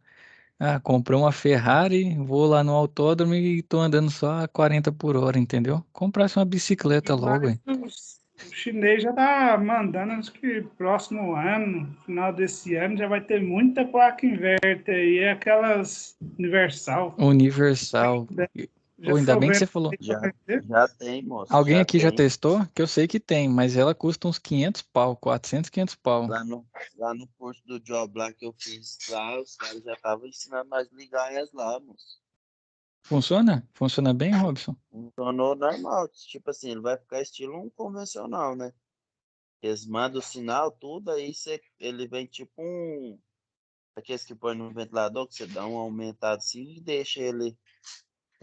comprei uma Ferrari, vou lá no autódromo e tô andando só a 40 por hora, entendeu? Comprasse uma bicicleta logo, Mas hein? o chinês já está mandando, acho que próximo ano, final desse ano, já vai ter muita placa inverter aí, é aquelas universal. Universal. Já Ou ainda estou bem que vendo você falou. aí para vender. Já tem, moço, Alguém já aqui já tem. testou? Que eu sei que tem, mas ela custa uns 500 pau, 400, 500 pau. Lá no curso do Job lá que eu fiz lá, os caras já estavam ensinando nós ligar elas lá, moço. Funciona? Funciona bem, Robson? Funcionou normal. Tipo assim, ele vai ficar estilo um convencional, né? Eles mandam o sinal, tudo, aí ele vem tipo um. Aqueles que põe no ventilador, que você dá um aumentado assim e deixa ele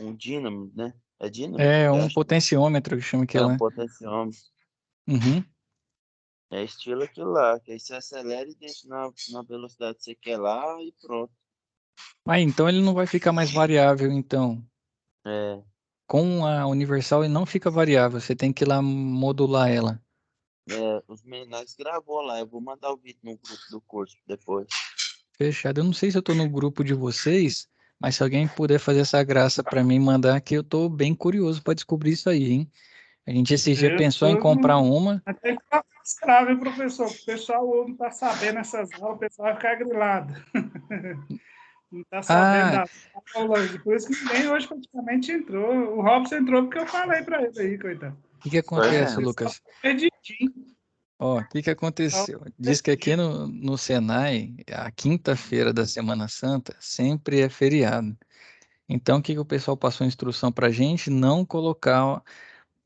um dínamo, né? É dínamo? É Eu um acho que potenciômetro que chama é aquilo um lá. potenciômetro. Uhum. É estilo aquilo lá, que aí você acelera e deixa na velocidade que você quer lá e pronto. Ah, então ele não vai ficar mais variável, então. É, Com a Universal ele não fica variável, você tem que ir lá modular ela. os meninos gravou lá, eu vou mandar o vídeo no grupo do curso depois. Fechado. Eu não sei se eu tô no grupo de vocês, mas se alguém puder fazer essa graça para mim mandar, que eu tô bem curioso para descobrir isso aí, hein? A gente esse dia Eu pensou em tô comprar no... uma. Até que tá escravo, hein, professor? O pessoal não está sabendo essas aulas, o pessoal vai ficar grilado. Não está sabendo Ah, das aulas, por isso que ninguém hoje praticamente entrou. O Robson entrou porque eu falei para ele aí, coitado. o que que Foi acontece, mesmo. Lucas? Editinho. Ó, o que que aconteceu? Diz que aqui no Senai, a quinta-feira da Semana Santa sempre é feriado. Então, o que que o pessoal passou a instrução para a gente? Não colocar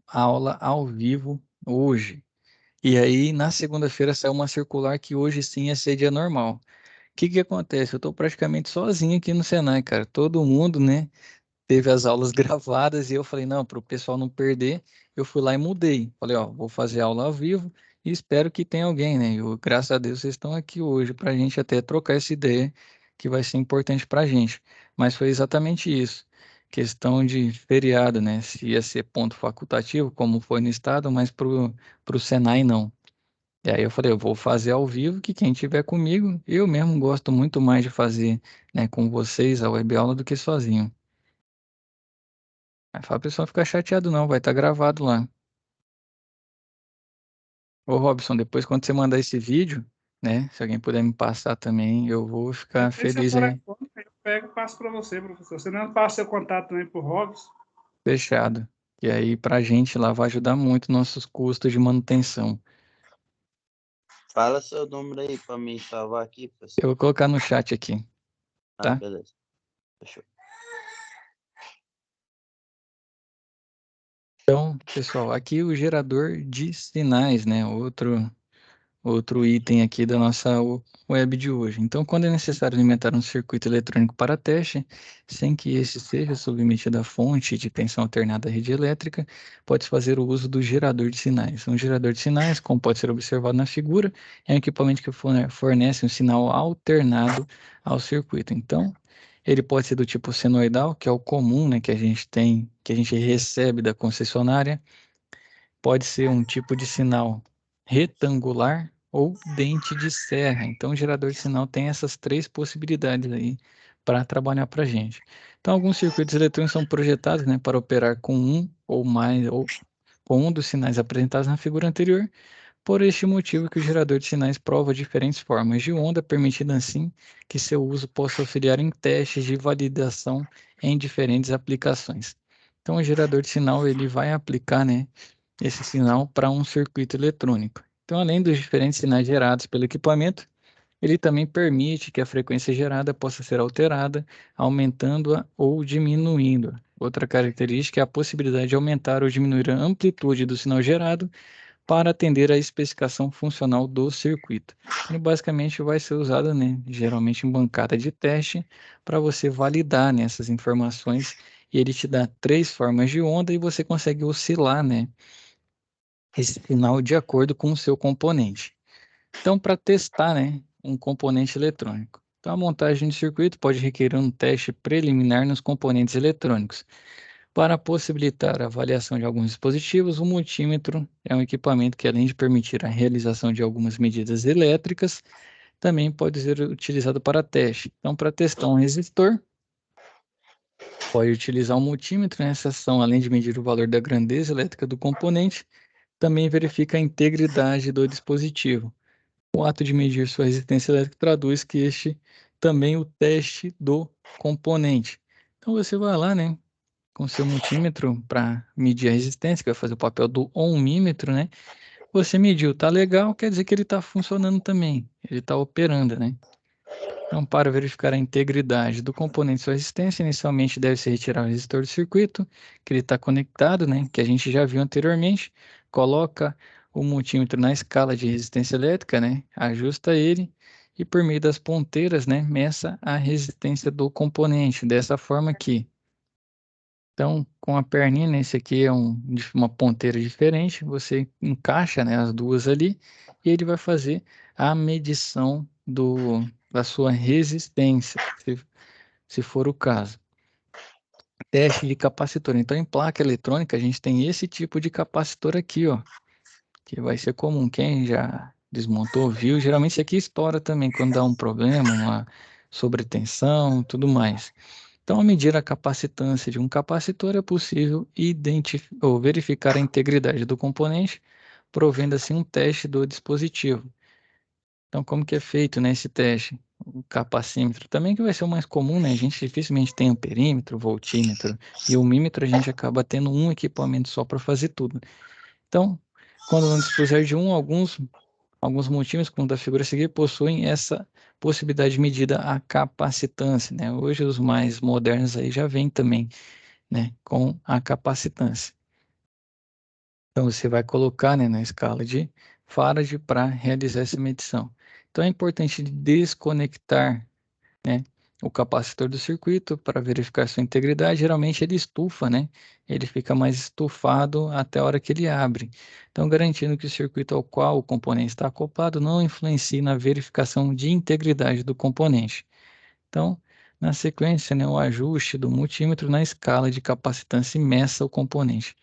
a aula ao vivo hoje. E aí, na segunda-feira, saiu uma circular que hoje sim é ser dia normal. O que que acontece? Eu estou praticamente sozinho aqui no Senai, cara. Todo mundo, né, teve as aulas gravadas e eu falei, não, para o pessoal não perder, eu fui lá e mudei. Falei, ó, vou fazer aula ao vivo e espero que tenha alguém, né? Graças a Deus vocês estão aqui hoje para a gente até trocar essa ideia que vai ser importante para a gente. Mas foi exatamente isso. Questão de feriado, né? Se ia ser ponto facultativo, como foi no estado, mas pro Senai não. E aí eu falei, eu vou fazer ao vivo, que quem tiver comigo, eu mesmo gosto muito mais de fazer, né, com vocês a web aula do que sozinho. Aí fala, pessoal, ficar chateado não, vai estar gravado lá. Ô Robson, depois quando você mandar esse vídeo, né, se alguém puder me passar também, eu vou ficar Tem seu feliz aí. telefone, eu pego e passo para você, professor. Você não passa seu contato também para o Robson. Fechado. E aí pra gente lá vai ajudar muito nossos custos de manutenção. Fala seu número aí pra mim salvar aqui, Eu pessoal. vou colocar no chat aqui, Ah, tá? beleza. Fechou. Então, pessoal, aqui o gerador de sinais, né, outro item aqui da nossa web de hoje. Então, quando é necessário alimentar um circuito eletrônico para teste, sem que esse seja submetido à fonte de tensão alternada à rede elétrica, pode-se fazer o uso do gerador de sinais. Um gerador de sinais, como pode ser observado na figura, é um equipamento que fornece um sinal alternado ao circuito. Então, ele pode ser do tipo senoidal, que é o comum, né, que a gente tem, que a gente recebe da concessionária. Pode ser um tipo de sinal retangular ou dente de serra. Então, o gerador de sinal tem essas três possibilidades aí para trabalhar para a gente. Então, alguns circuitos eletrônicos são projetados, né, para operar com um ou mais, ou com um dos sinais apresentados na figura anterior. Por este motivo que o gerador de sinais prova diferentes formas de onda, permitindo assim que seu uso possa auxiliar em testes de validação em diferentes aplicações. Então, o gerador de sinal ele vai aplicar, né, esse sinal para um circuito eletrônico. Então, além dos diferentes sinais gerados pelo equipamento, ele também permite que a frequência gerada possa ser alterada, aumentando-a ou diminuindo-a. Outra característica é a possibilidade de aumentar ou diminuir a amplitude do sinal gerado para atender à especificação funcional do circuito. Ele basicamente vai ser usado, né, geralmente em bancada de teste, para você validar, né, essas informações, e ele te dá 3 formas de onda e você consegue oscilar, né, esse sinal de acordo com o seu componente. Então, para testar, né, um componente eletrônico. Então, a montagem de circuito pode requerer um teste preliminar nos componentes eletrônicos. Para possibilitar a avaliação de alguns dispositivos, o multímetro é um equipamento que, além de permitir a realização de algumas medidas elétricas, também pode ser utilizado para teste. Então, para testar um resistor, pode utilizar um multímetro. Nessa ação, além de medir o valor da grandeza elétrica do componente, também verifica a integridade do dispositivo. O ato de medir sua resistência elétrica traduz que este também é o teste do componente. Então, você vai lá, né, com seu multímetro para medir a resistência, que vai fazer o papel do ohmímetro, né? Você mediu, tá legal, quer dizer que ele está funcionando também, ele está operando, né? Então, para verificar a integridade do componente de sua resistência, inicialmente deve-se retirar o resistor do circuito, que ele está conectado, né? Que a gente já viu anteriormente. Coloca o multímetro na escala de resistência elétrica, né? Ajusta ele e, por meio das ponteiras, né? Meça a resistência do componente, dessa forma aqui. Então, com a perninha, né, esse aqui é uma ponteira diferente, você encaixa, né, as duas ali e ele vai fazer a medição da sua resistência, se for o caso. Teste de capacitor. Então, em placa eletrônica, a gente tem esse tipo de capacitor aqui, ó, que vai ser comum. Quem já desmontou, viu, geralmente esse aqui estoura também quando dá um problema, uma sobretensão, tudo mais. Então, ao medir a capacitância de um capacitor, é possível ou verificar a integridade do componente, provendo assim um teste do dispositivo. Então, como que é feito, né, esse teste? O capacímetro também, que vai ser o mais comum, né? A gente dificilmente tem amperímetro, voltímetro e o mímetro, a gente acaba tendo um equipamento só para fazer tudo. Então, quando não dispuser de alguns multímetros, como da figura a seguir, possuem essa possibilidade de medida a capacitância, né? Hoje os mais modernos aí já vêm também, né, com a capacitância. Então você vai colocar, né, na escala de Faraday para realizar essa medição. Então é importante desconectar, né, o capacitor do circuito para verificar sua integridade. Geralmente ele estufa, né? Ele fica mais estufado até a hora que ele abre. Então, garantindo que o circuito ao qual o componente está acoplado não influencie na verificação de integridade do componente. Então, na sequência, né, o ajuste do multímetro na escala de capacitância e meça o componente.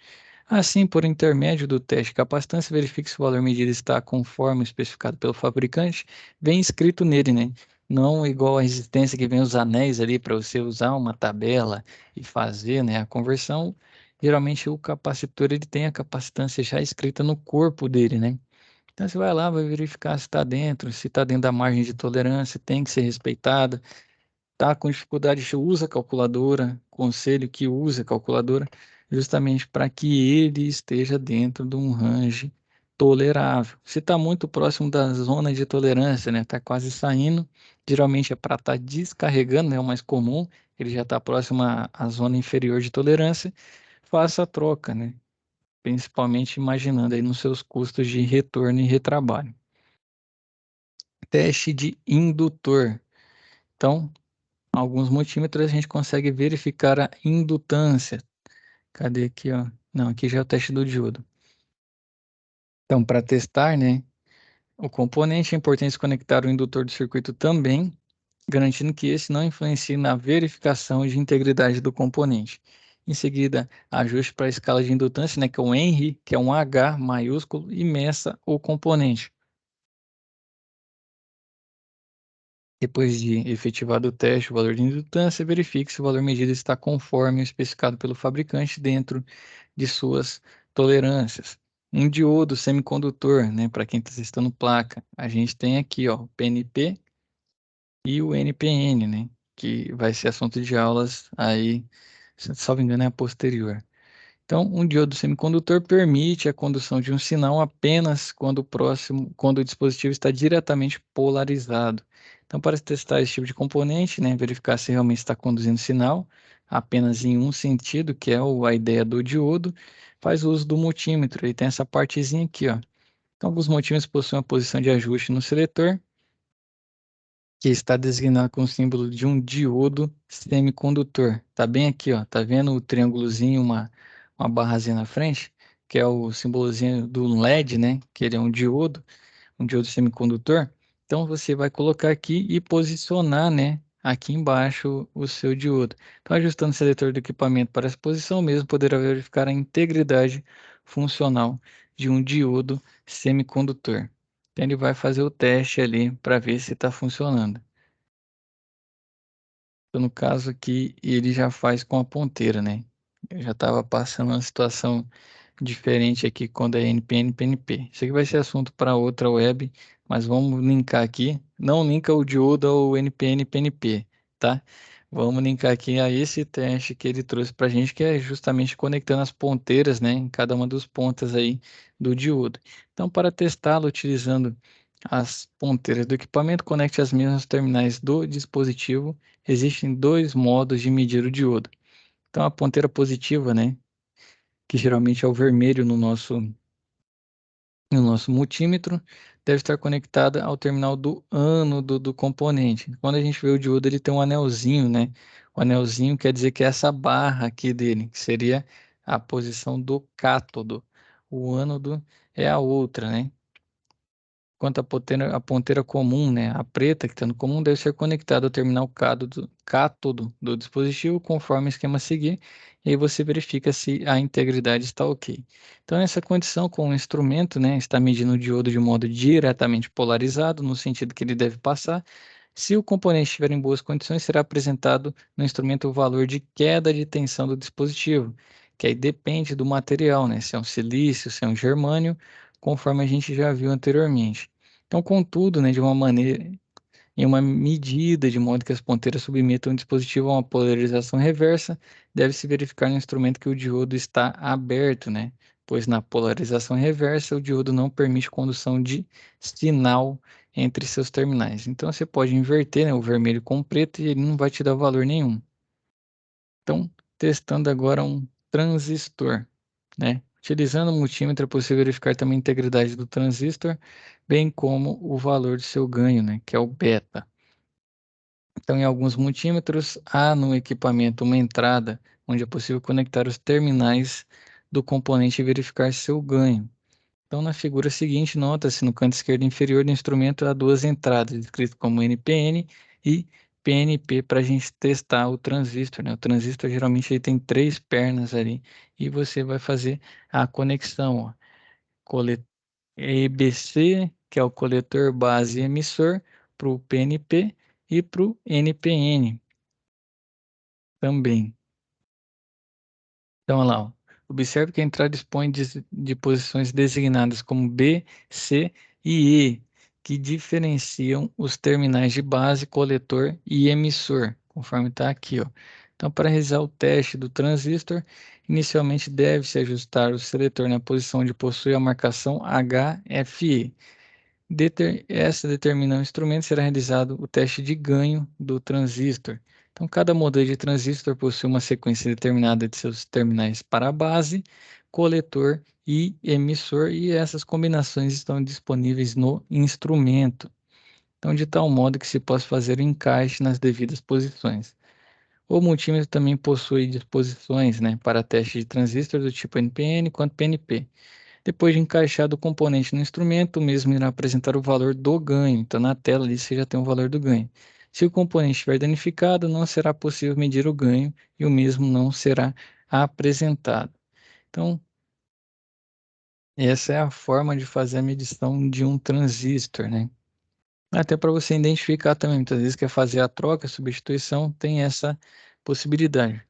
Assim, por intermédio do teste de capacitância, verifique se o valor medido está conforme especificado pelo fabricante, bem escrito nele, né? Não igual a resistência que vem os anéis ali para você usar uma tabela e fazer, né, a conversão. Geralmente o capacitor ele tem a capacitância já escrita no corpo dele, né? Então você vai lá, vai verificar se está dentro, se está dentro da margem de tolerância, tem que ser respeitada. Tá com dificuldade, usa a calculadora, conselho que use a calculadora, justamente para que ele esteja dentro de um range tolerável. Se está muito próximo da zona de tolerância, né, está quase saindo, geralmente é para estar descarregando, né, é o mais comum, ele já está próximo à zona inferior de tolerância, faça a troca, né, principalmente imaginando aí nos seus custos de retorno e retrabalho. Teste de indutor. Então, alguns multímetros a gente consegue verificar a indutância. Cadê aqui, ó? Não, aqui já é o teste do diodo. Então, para testar, né, o componente, é importante conectar o indutor do circuito também, garantindo que esse não influencie na verificação de integridade do componente. Em seguida, ajuste para a escala de indutância, né, que é um Henry, que é um H maiúsculo, e meça o componente. Depois de efetivado o teste, o valor de indutância, verifique se o valor medido está conforme o especificado pelo fabricante dentro de suas tolerâncias. Um diodo semicondutor, né, para quem está testando placa, a gente tem aqui, ó, o PNP e o NPN, né, que vai ser assunto de aulas aí, se salvo engano, é a posterior. Então, um diodo semicondutor permite a condução de um sinal apenas quando o dispositivo está diretamente polarizado. Então, para testar esse tipo de componente, né, verificar se realmente está conduzindo sinal apenas em um sentido, que é a ideia do diodo, faz uso do multímetro. Ele tem essa partezinha aqui, ó. Então, alguns multímetros possuem uma posição de ajuste no seletor, que está designado com o símbolo de um diodo semicondutor. Tá bem aqui, ó. Tá vendo o triângulozinho, uma barrazinha na frente, que é o símbolozinho do LED, né? Que ele é um diodo semicondutor. Então você vai colocar aqui e posicionar, né? Aqui embaixo o seu diodo. Então, ajustando o seletor do equipamento para essa posição mesmo, poderá verificar a integridade funcional de um diodo semicondutor. Então, ele vai fazer o teste ali para ver se está funcionando. Então, no caso aqui, ele já faz com a ponteira, né? Eu já estava passando uma situação diferente aqui quando é NPN e PNP. Isso aqui vai ser assunto para outra web, mas vamos linkar aqui. Não linka o diodo ao NPN e PNP, tá? Vamos linkar aqui a esse teste que ele trouxe para a gente, que é justamente conectando as ponteiras, né, em cada uma das pontas aí do diodo. Então, para testá-lo utilizando as ponteiras do equipamento, conecte as mesmas terminais do dispositivo. Existem dois modos de medir o diodo. Então, a ponteira positiva, né, que geralmente é o vermelho no nosso multímetro, deve estar conectada ao terminal do ânodo do componente. Quando a gente vê o diodo, ele tem um anelzinho, né? O anelzinho quer dizer que é essa barra aqui dele, que seria a posição do cátodo. O ânodo é a outra, né? Quanto a ponteira comum, né, a preta que está no comum, deve ser conectada ao terminal cátodo do dispositivo, conforme o esquema a seguir, e aí você verifica se a integridade está ok. Então, nessa condição, com o instrumento, né, está medindo o diodo de modo diretamente polarizado, no sentido que ele deve passar. Se o componente estiver em boas condições, será apresentado no instrumento o valor de queda de tensão do dispositivo, que aí depende do material, né, se é um silício, se é um germânio, conforme a gente já viu anteriormente. Então, contudo, né, de uma maneira, em uma medida de modo que as ponteiras submetam o dispositivo a uma polarização reversa, deve-se verificar no instrumento que o diodo está aberto, né? Pois na polarização reversa, o diodo não permite condução de sinal entre seus terminais. Então, você pode inverter, né, o vermelho com o preto e ele não vai te dar valor nenhum. Então, testando agora um transistor, né? Utilizando o multímetro é possível verificar também a integridade do transistor, bem como o valor de seu ganho, né? Que é o beta. Então, em alguns multímetros, há no equipamento uma entrada onde é possível conectar os terminais do componente e verificar seu ganho. Então, na figura seguinte, nota-se no canto esquerdo inferior do instrumento há duas entradas, escrito como NPN e PNP, para a gente testar o transistor, né? O transistor geralmente ele tem três pernas ali e você vai fazer a conexão, ó. EBC, que é o coletor base emissor, para o PNP e para o NPN também. Então, olha lá, ó. Observe que a entrada dispõe de posições designadas como B, C e E, que diferenciam os terminais de base, coletor e emissor, conforme está aqui, ó. Então, para realizar o teste do transistor, inicialmente deve-se ajustar o seletor na posição onde possui a marcação HFE. Essa determina o instrumento, será realizado o teste de ganho do transistor. Então, cada modelo de transistor possui uma sequência determinada de seus terminais para a base, coletor e emissor, e essas combinações estão disponíveis no instrumento. Então, de tal modo que se possa fazer o encaixe nas devidas posições. O multímetro também possui disposições, né, para teste de transistor do tipo NPN quanto PNP. Depois de encaixado o componente no instrumento, o mesmo irá apresentar o valor do ganho. Então, na tela ali você já tem o valor do ganho. Se o componente estiver danificado, não será possível medir o ganho e o mesmo não será apresentado. Então, essa é a forma de fazer a medição de um transistor, né? Até para você identificar também, muitas vezes quer fazer a troca, a substituição, tem essa possibilidade.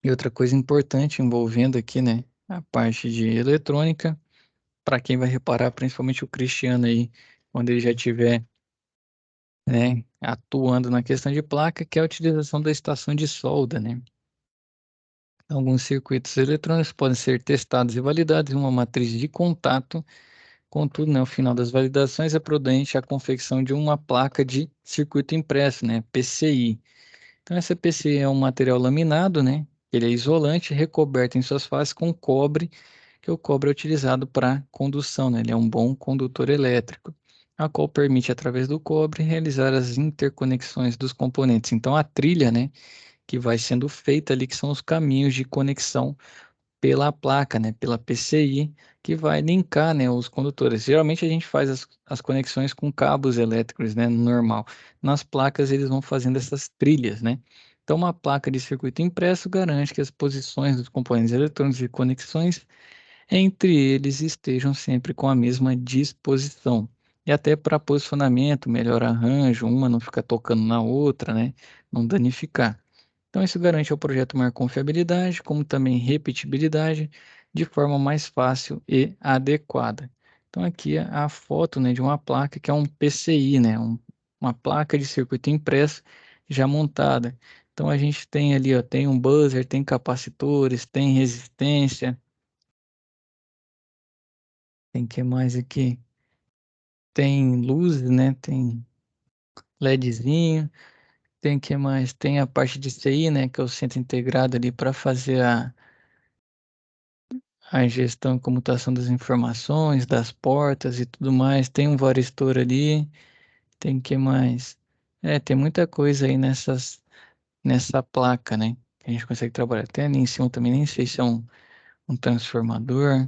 E outra coisa importante envolvendo aqui, né, a parte de eletrônica, para quem vai reparar, principalmente o Cristiano aí, quando ele já tiver, né, atuando na questão de placa, que é a utilização da estação de solda, né? Alguns circuitos eletrônicos podem ser testados e validados em uma matriz de contato. Contudo, né, ao final das validações é prudente a confecção de uma placa de circuito impresso, né, PCI. Então, essa PCI é um material laminado, né? Ele é isolante, recoberto em suas faces com cobre, que o cobre é utilizado para condução, né? Ele é um bom condutor elétrico, a qual permite, através do cobre, realizar as interconexões dos componentes. Então, a trilha, né, que vai sendo feita ali, que são os caminhos de conexão pela placa, né, pela PCI, que vai linkar, né, os condutores. Geralmente a gente faz as conexões com cabos elétricos, né, normal. Nas placas eles vão fazendo essas trilhas, né. Então uma placa de circuito impresso garante que as posições dos componentes eletrônicos e conexões entre eles estejam sempre com a mesma disposição. E até para posicionamento, melhor arranjo, uma não ficar tocando na outra, né, não danificar. Então, isso garante ao projeto maior confiabilidade, como também repetibilidade, de forma mais fácil e adequada. Então, aqui é a foto, né, de uma placa que é um PCI, né, uma placa de circuito impresso já montada. Então, a gente tem ali, ó, tem um buzzer, tem capacitores, tem resistência, tem que mais aqui? Tem luzes, né, tem LEDzinho, tem que mais? Tem a parte de CI, né, que é o centro integrado ali para fazer a gestão e comutação das informações, das portas e tudo mais. Tem um varistor ali, tem que mais? Tem muita coisa aí nessa placa, né? Que a gente consegue trabalhar. Tem ali em cima também, nem sei se é um transformador.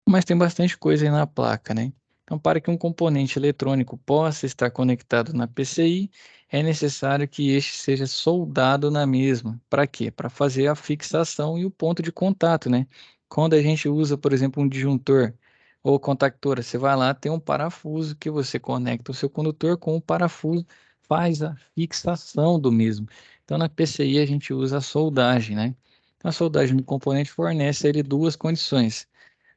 Mas tem bastante coisa aí na placa, né? Então, para que um componente eletrônico possa estar conectado na PCI, é necessário que este seja soldado na mesma. Para quê? Para fazer a fixação e o ponto de contato, né? Quando a gente usa, por exemplo, um disjuntor ou contactora, você vai lá, tem um parafuso que você conecta o seu condutor com o parafuso, faz a fixação do mesmo. Então, na PCI a gente usa a soldagem, né? Então, a soldagem do componente fornece a ele duas condições.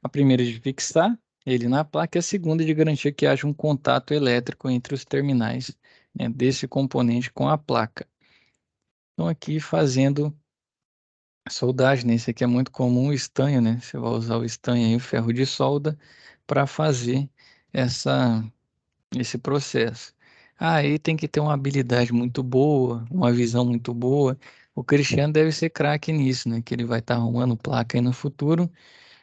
A primeira é de fixar ele na placa e a segunda é de garantir que haja um contato elétrico entre os terminais, né, desse componente com a placa. Então aqui fazendo soldagem, né? Esse aqui é muito comum, o estanho, né? Você vai usar o estanho e o ferro de solda para fazer esse processo. Aí tem que ter uma habilidade muito boa, uma visão muito boa. O Cristiano deve ser craque nisso, né? Que ele vai estar arrumando placa aí no futuro,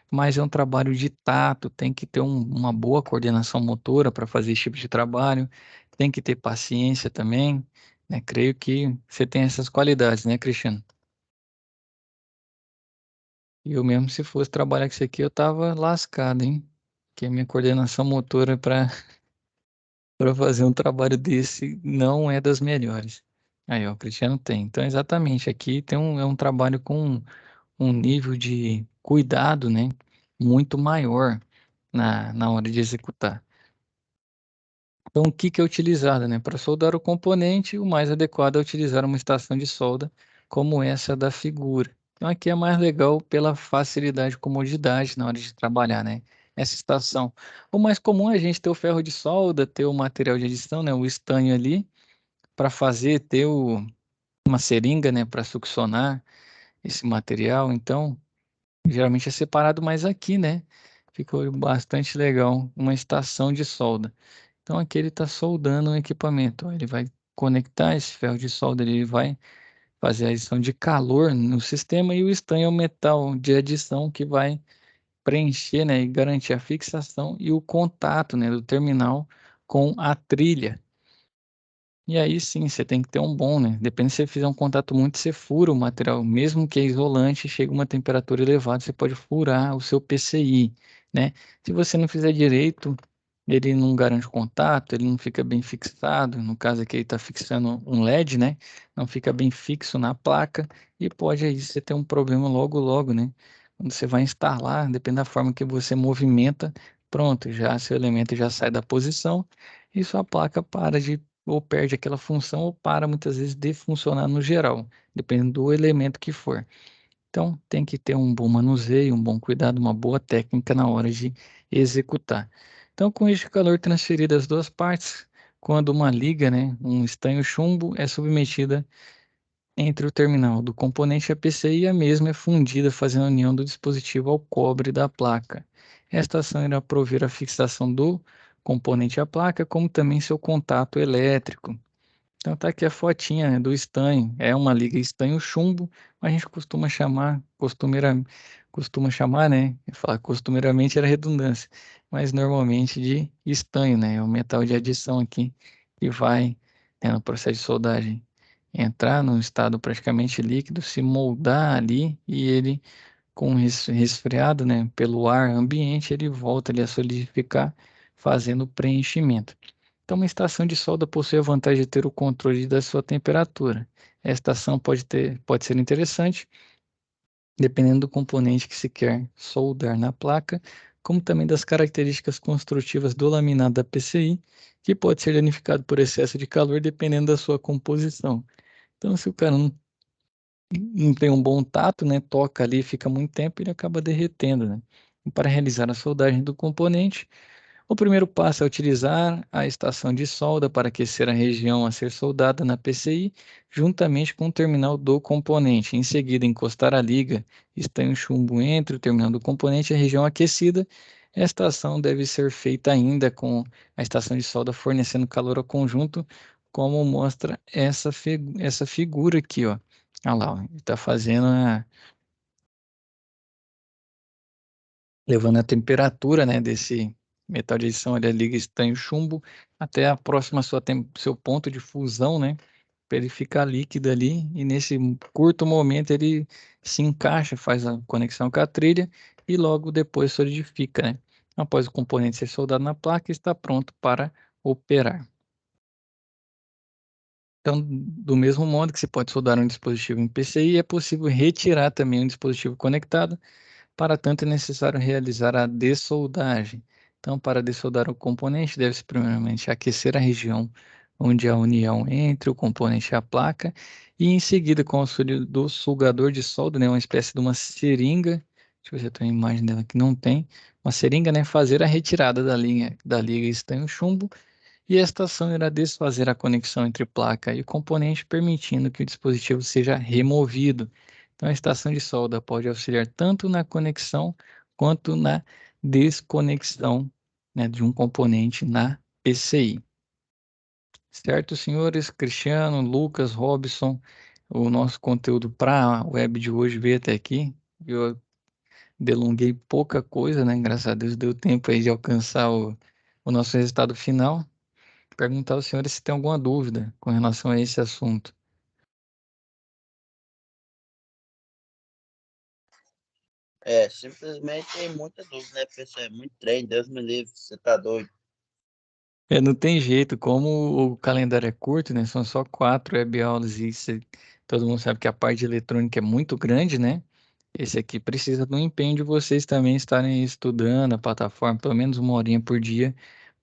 mas é um trabalho de tato, tem que ter uma boa coordenação motora para fazer esse tipo de trabalho, tem que ter paciência também, né? Creio que você tem essas qualidades, né, Cristiano? Eu mesmo, se fosse trabalhar com isso aqui, eu tava lascado, hein? Porque a minha coordenação motora para fazer um trabalho desse não é das melhores. Aí, ó, o Cristiano tem. Então, exatamente, aqui é um trabalho com um nível de cuidado, né, muito maior na hora de executar. Então, o que que é utilizado, né? Para soldar o componente, o mais adequado é utilizar uma estação de solda como essa da figura. Então, aqui é mais legal pela facilidade e comodidade na hora de trabalhar, né? Essa estação. O mais comum é a gente ter o ferro de solda, ter o material de adição, né? O estanho ali, para fazer, ter uma seringa, né? Para succionar esse material. Então, geralmente é separado, mas aqui, né? Ficou bastante legal, uma estação de solda. Então aqui ele está soldando um equipamento. Ó, ele vai conectar esse ferro de solda, ele vai fazer a adição de calor no sistema e o estanho é o metal de adição que vai preencher, né, e garantir a fixação e o contato, né, do terminal com a trilha. E aí sim, você tem que ter um bom, né? Depende se você fizer um contato muito, você fura o material, mesmo que é isolante, chega uma temperatura elevada, você pode furar o seu PCI, né? Se você não fizer direito, ele não garante o contato, ele não fica bem fixado, no caso aqui ele está fixando um LED, né? Não fica bem fixo na placa e pode aí você ter um problema logo, logo, né? Quando você vai instalar, depende da forma que você movimenta, pronto, já seu elemento já sai da posição e sua placa para de ou perde aquela função ou para muitas vezes de funcionar no geral, dependendo do elemento que for. Então, tem que ter um bom manuseio, um bom cuidado, uma boa técnica na hora de executar. Então, com este calor transferido às duas partes, quando uma liga, né, um estanho chumbo é submetida entre o terminal do componente e a PCI, a mesma é fundida fazendo a união do dispositivo ao cobre da placa. Esta ação irá prover a fixação do componente à placa, como também seu contato elétrico. Então tá aqui a fotinha, né, do estanho. É uma liga estanho-chumbo, a gente costuma chamar, né? Falar costumeiramente era redundância, mas normalmente de estanho, né? É o metal de adição aqui que vai, né, no processo de soldagem entrar num estado praticamente líquido, se moldar ali e ele com resfriado, né, pelo ar ambiente, ele volta ali a solidificar, fazendo o preenchimento. Então, uma estação de solda possui a vantagem de ter o controle da sua temperatura. Esta ação pode ser interessante, dependendo do componente que se quer soldar na placa, como também das características construtivas do laminado da PCI, que pode ser danificado por excesso de calor, dependendo da sua composição. Então, se o cara não tem um bom tato, né, toca ali, fica muito tempo, ele acaba derretendo, né? E para realizar a soldagem do componente, o primeiro passo é utilizar a estação de solda para aquecer a região a ser soldada na PCI, juntamente com o terminal do componente. Em seguida, encostar a liga estanho-chumbo entre o terminal do componente e a região aquecida. Esta ação deve ser feita ainda com a estação de solda fornecendo calor ao conjunto, como mostra essa figura aqui, ó. Olha lá, ó, ele está fazendo levando a temperatura, né, desse metal de adição ali, a liga estanho-chumbo, até a próxima seu ponto de fusão, né, para ele ficar líquido ali, e nesse curto momento ele se encaixa, faz a conexão com a trilha, e logo depois solidifica, né. Após o componente ser soldado na placa, está pronto para operar. Então, do mesmo modo que se pode soldar um dispositivo em PCI, é possível retirar também um dispositivo conectado. Para tanto, é necessário realizar a dessoldagem. Então, para dessoldar o componente, deve-se primeiramente aquecer a região onde há a união entre o componente e a placa, e em seguida, com o auxílio do sugador de solda, né, uma espécie de uma seringa, deixa eu ver se eu tenho uma imagem dela que não tem, uma seringa, né, fazer a retirada da liga estanho-chumbo, e esta ação irá desfazer a conexão entre placa e componente, permitindo que o dispositivo seja removido. Então, a estação de solda pode auxiliar tanto na conexão quanto na desconexão, né, de um componente na PCI. Certo, senhores? Cristiano, Lucas, Robson, o nosso conteúdo para a web de hoje veio até aqui. Eu delonguei pouca coisa, né? Graças a Deus deu tempo aí de alcançar o nosso resultado final. Perguntar aos senhores se tem alguma dúvida com relação a esse assunto. Simplesmente tem muita dúvida, né, pessoal? É muito treino, Deus me livre, você tá doido. Não tem jeito, como o calendário é curto, né? São só 4 webaulas e todo mundo sabe que a parte de eletrônica é muito grande, né? Esse aqui precisa do empenho de vocês também estarem estudando a plataforma pelo menos uma horinha por dia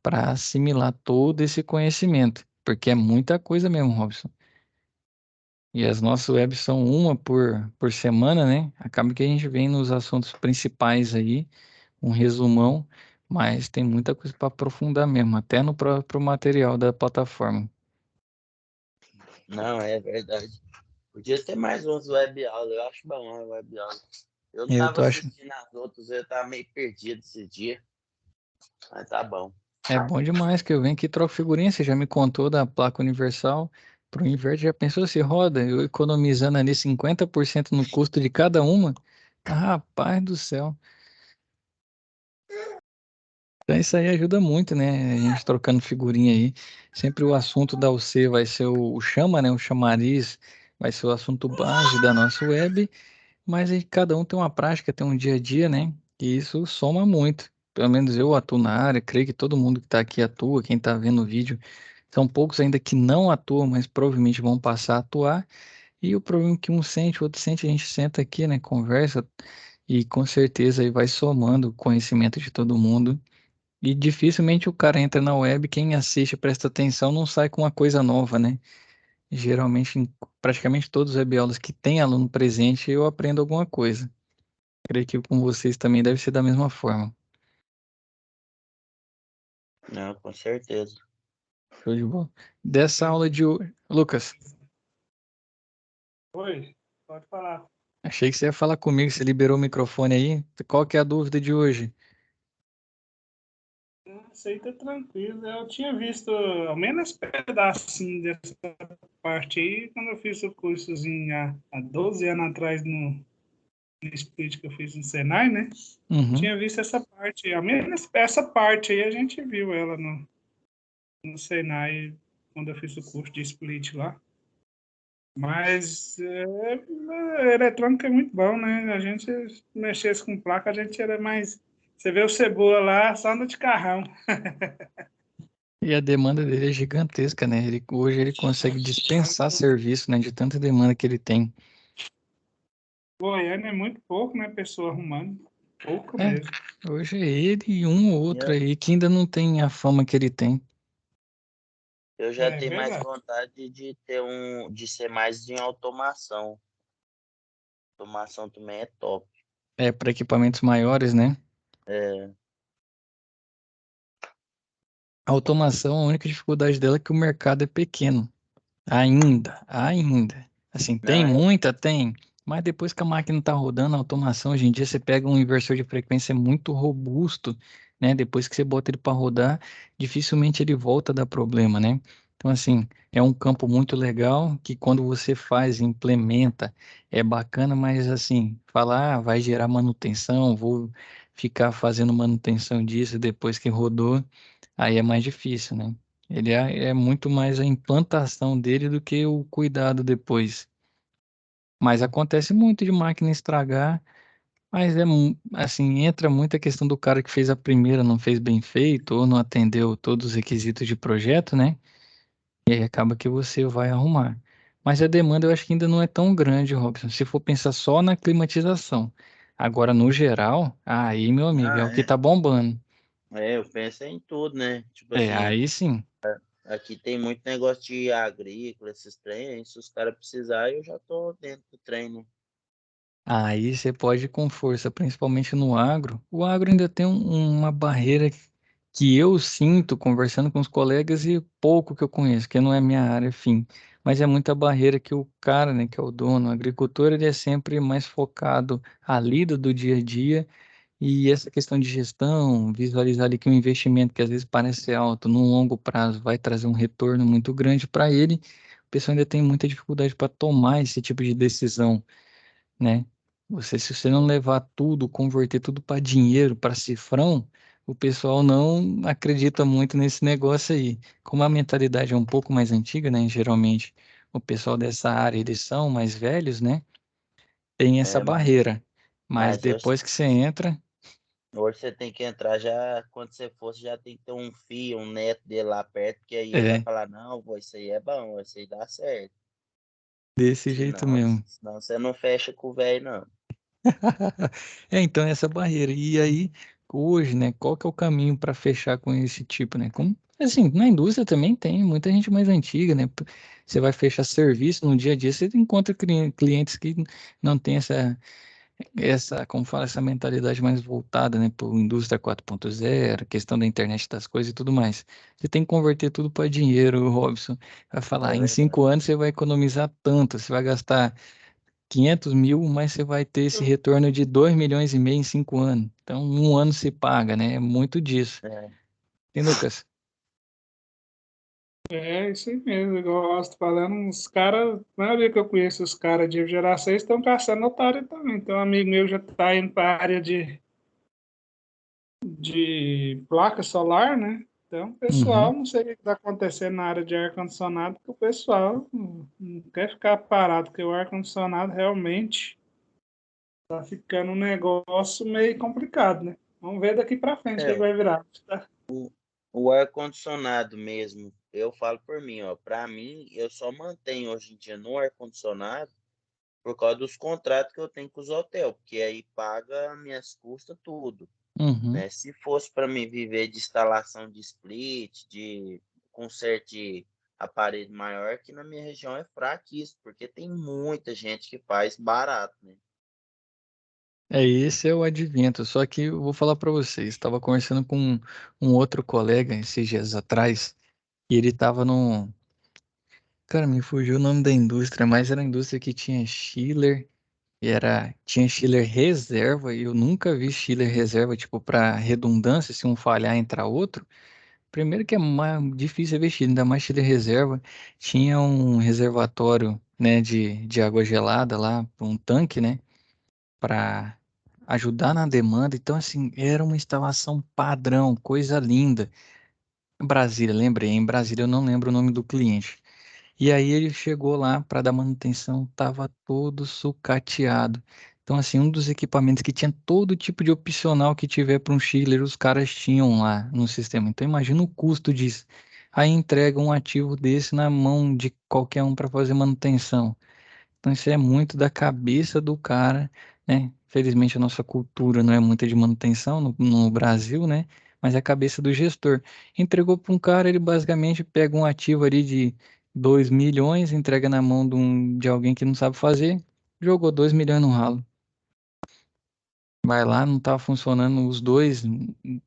para assimilar todo esse conhecimento, porque é muita coisa mesmo, Robson. E as nossas webs são uma por semana, né? Acaba que a gente vem nos assuntos principais aí, um resumão, mas tem muita coisa para aprofundar mesmo, até no próprio material da plataforma. Não, é verdade. Podia ter mais uns web aula, eu acho bom a web aula. Eu não Eu tava tô achando, assistindo as outras, eu tava meio perdido esse dia, mas tá bom. é bom demais que eu venho aqui e troco figurinha, você já me contou da placa universal, pro inverter, já pensou se roda, eu economizando ali 50% no custo de cada uma? Ah, rapaz do céu. Então isso aí ajuda muito, né? A gente trocando figurinha aí. Sempre o assunto da UC vai ser o chama, né? O chamariz vai ser o assunto base da nossa web, mas aí cada um tem uma prática, tem um dia a dia, né? E isso soma muito. Pelo menos eu atuo na área, creio que todo mundo que está aqui atua, quem está vendo o vídeo. São poucos ainda que não atuam, mas provavelmente vão passar a atuar. E o problema é que um sente, o outro sente, a gente senta aqui, né? Conversa e com certeza aí vai somando o conhecimento de todo mundo. E dificilmente o cara entra na web, quem assiste, presta atenção, não sai com uma coisa nova, né? Geralmente, em praticamente todos os webaulas que tem aluno presente, eu aprendo alguma coisa. Creio que com vocês também deve ser da mesma forma. Não, com certeza. Show de bola. Dessa aula de hoje. Lucas, Oi, pode falar. Achei que você ia falar comigo, você liberou o microfone aí. Qual que é a dúvida de hoje? Isso aí tá tranquilo. Eu tinha visto ao menos pedacinho dessa parte aí quando eu fiz o cursozinho há 12 anos atrás no split que eu fiz no Senai, né? Uhum. Tinha visto essa parte aí. Ao menos essa parte aí a gente viu ela no Senai quando eu fiz o curso de split lá. Mas eletrônica é muito bom, né? A gente mexesse com placa, a gente era mais. Você vê o Cebola lá, só anda de carrão. E a demanda dele é gigantesca, né? Hoje ele consegue dispensar serviço, né? De tanta demanda que ele tem. Goiânia é muito pouco, né? Pessoa arrumando. Pouco É, mesmo. hoje é ele e um ou outro Eu, aí que ainda não tem a fama que ele tem. eu já É tenho mais verdade. vontade de ser mais em automação. Automação também é top. É, para equipamentos maiores, né? É, A automação, a única dificuldade dela é que o mercado é pequeno. Ainda. Assim, tem não, muita, tem. Mas depois que a máquina está rodando, a automação, hoje em dia você pega um inversor de frequência muito robusto, né? Depois que você bota ele para rodar, dificilmente ele volta a dar problema, né? Então, assim, é um campo muito legal que quando você faz, implementa, é bacana, mas assim, falar, vai gerar manutenção, vou ficar fazendo manutenção disso depois que rodou, aí é mais difícil, né? É muito mais a implantação dele do que o cuidado depois. Mas acontece muito de máquina estragar, mas assim, entra muito a questão do cara que fez a primeira, não fez bem feito, ou não atendeu todos os requisitos de projeto, né? E aí acaba que você vai arrumar. Mas a demanda eu acho que ainda não é tão grande, Robson, se for pensar só na climatização. Agora, no geral, aí, meu amigo, é não, o que tá bombando. eu penso em tudo, né? Tipo É, assim, aí sim. aqui tem muito negócio de agrícola, esses trem, se os caras precisarem, eu já tô dentro do trem, né? Aí você pode ir com força, principalmente no agro. O agro ainda tem uma barreira que eu sinto conversando com os colegas e pouco que eu conheço, que não é minha área, fim. Mas é muita barreira que o cara, né, que é o dono, o agricultor, ele é sempre mais focado à lida do dia a dia e essa questão de gestão, visualizar ali que um investimento que às vezes parece ser alto, no longo prazo vai trazer um retorno muito grande para ele. O pessoal ainda tem muita dificuldade para tomar esse tipo de decisão, né? Se você não levar tudo, converter tudo para dinheiro, para cifrão, o pessoal não acredita muito nesse negócio aí. Como a mentalidade é um pouco mais antiga, né? Geralmente o pessoal dessa área, eles são mais velhos, né? Tem essa É, barreira. Mas mas depois que você entra, hoje você tem que entrar já, quando você for, você já tem que ter um filho, um neto dele lá perto, que aí ele vai é falar, não, vô, isso aí é bom, isso aí dá certo. desse jeito Senão, mesmo. senão você não fecha com o velho, não. É, então, essa barreira. E aí, hoje, né, qual que é o caminho para fechar com esse tipo, né? Como, assim, na indústria também tem muita gente mais antiga, né? Você vai fechar serviço no dia a dia, você encontra clientes que não têm como fala, essa mentalidade mais voltada, né, para indústria 4.0, questão da internet das coisas e tudo mais. Você tem que converter tudo para dinheiro, Robson. Vai falar, É em verdade. 5 anos você vai economizar tanto, você vai gastar 500 mil, mas você vai ter esse retorno de 2,5 milhões em 5 anos. Então, um ano se paga, né? É muito disso. É, Tem, Lucas? É isso aí mesmo, igual eu gosto falando, os caras, a maioria que eu conheço, os caras de geração estão caçando otário também. Então, um amigo meu já está indo para a área de placa solar, né? Então, o pessoal, Uhum. não sei o que está acontecendo na área de ar-condicionado, porque o pessoal não quer ficar parado, porque o ar-condicionado realmente está ficando um negócio meio complicado, né? Vamos ver daqui para frente o que é, vai virar. Tá? o ar-condicionado mesmo, eu falo por mim, ó, para mim, eu só mantenho hoje em dia no ar-condicionado por causa dos contratos que eu tenho com os hotéis, porque aí paga minhas custas tudo, Uhum. né? Se fosse para mim viver de instalação de split, de conserto de aparelho maior, que na minha região é fraquíssimo, porque tem muita gente que faz barato, né? Esse é o advento. Só que eu vou falar para vocês. Estava conversando com um outro colega esses dias atrás e ele estava num. Cara, me fugiu o nome da indústria, mas era a indústria que tinha chiller tinha chiller reserva e eu nunca vi chiller reserva, tipo, para redundância, se um falhar entra outro. Primeiro que é mais difícil ver chiller, ainda mais chiller reserva. Tinha um reservatório, né, de água gelada lá, um tanque, né, para ajudar na demanda. Então, assim, era uma instalação padrão, coisa linda. Brasília, lembrei, em Brasília eu não lembro o nome do cliente. E aí ele chegou lá para dar manutenção, tava todo sucateado. Então, assim, um dos equipamentos que tinha todo tipo de opcional que tiver para um chiller, os caras tinham lá no sistema. Então, imagina o custo disso. Aí entrega um ativo desse na mão de qualquer um para fazer manutenção. Então, isso é muito da cabeça do cara, né? Felizmente, a nossa cultura não é muita de manutenção no Brasil, né? Mas é a cabeça do gestor. Entregou para um cara, ele basicamente pega um ativo ali de 2 milhões, entrega na mão de alguém que não sabe fazer, jogou 2 milhões no ralo. Vai lá, não tá funcionando, os dois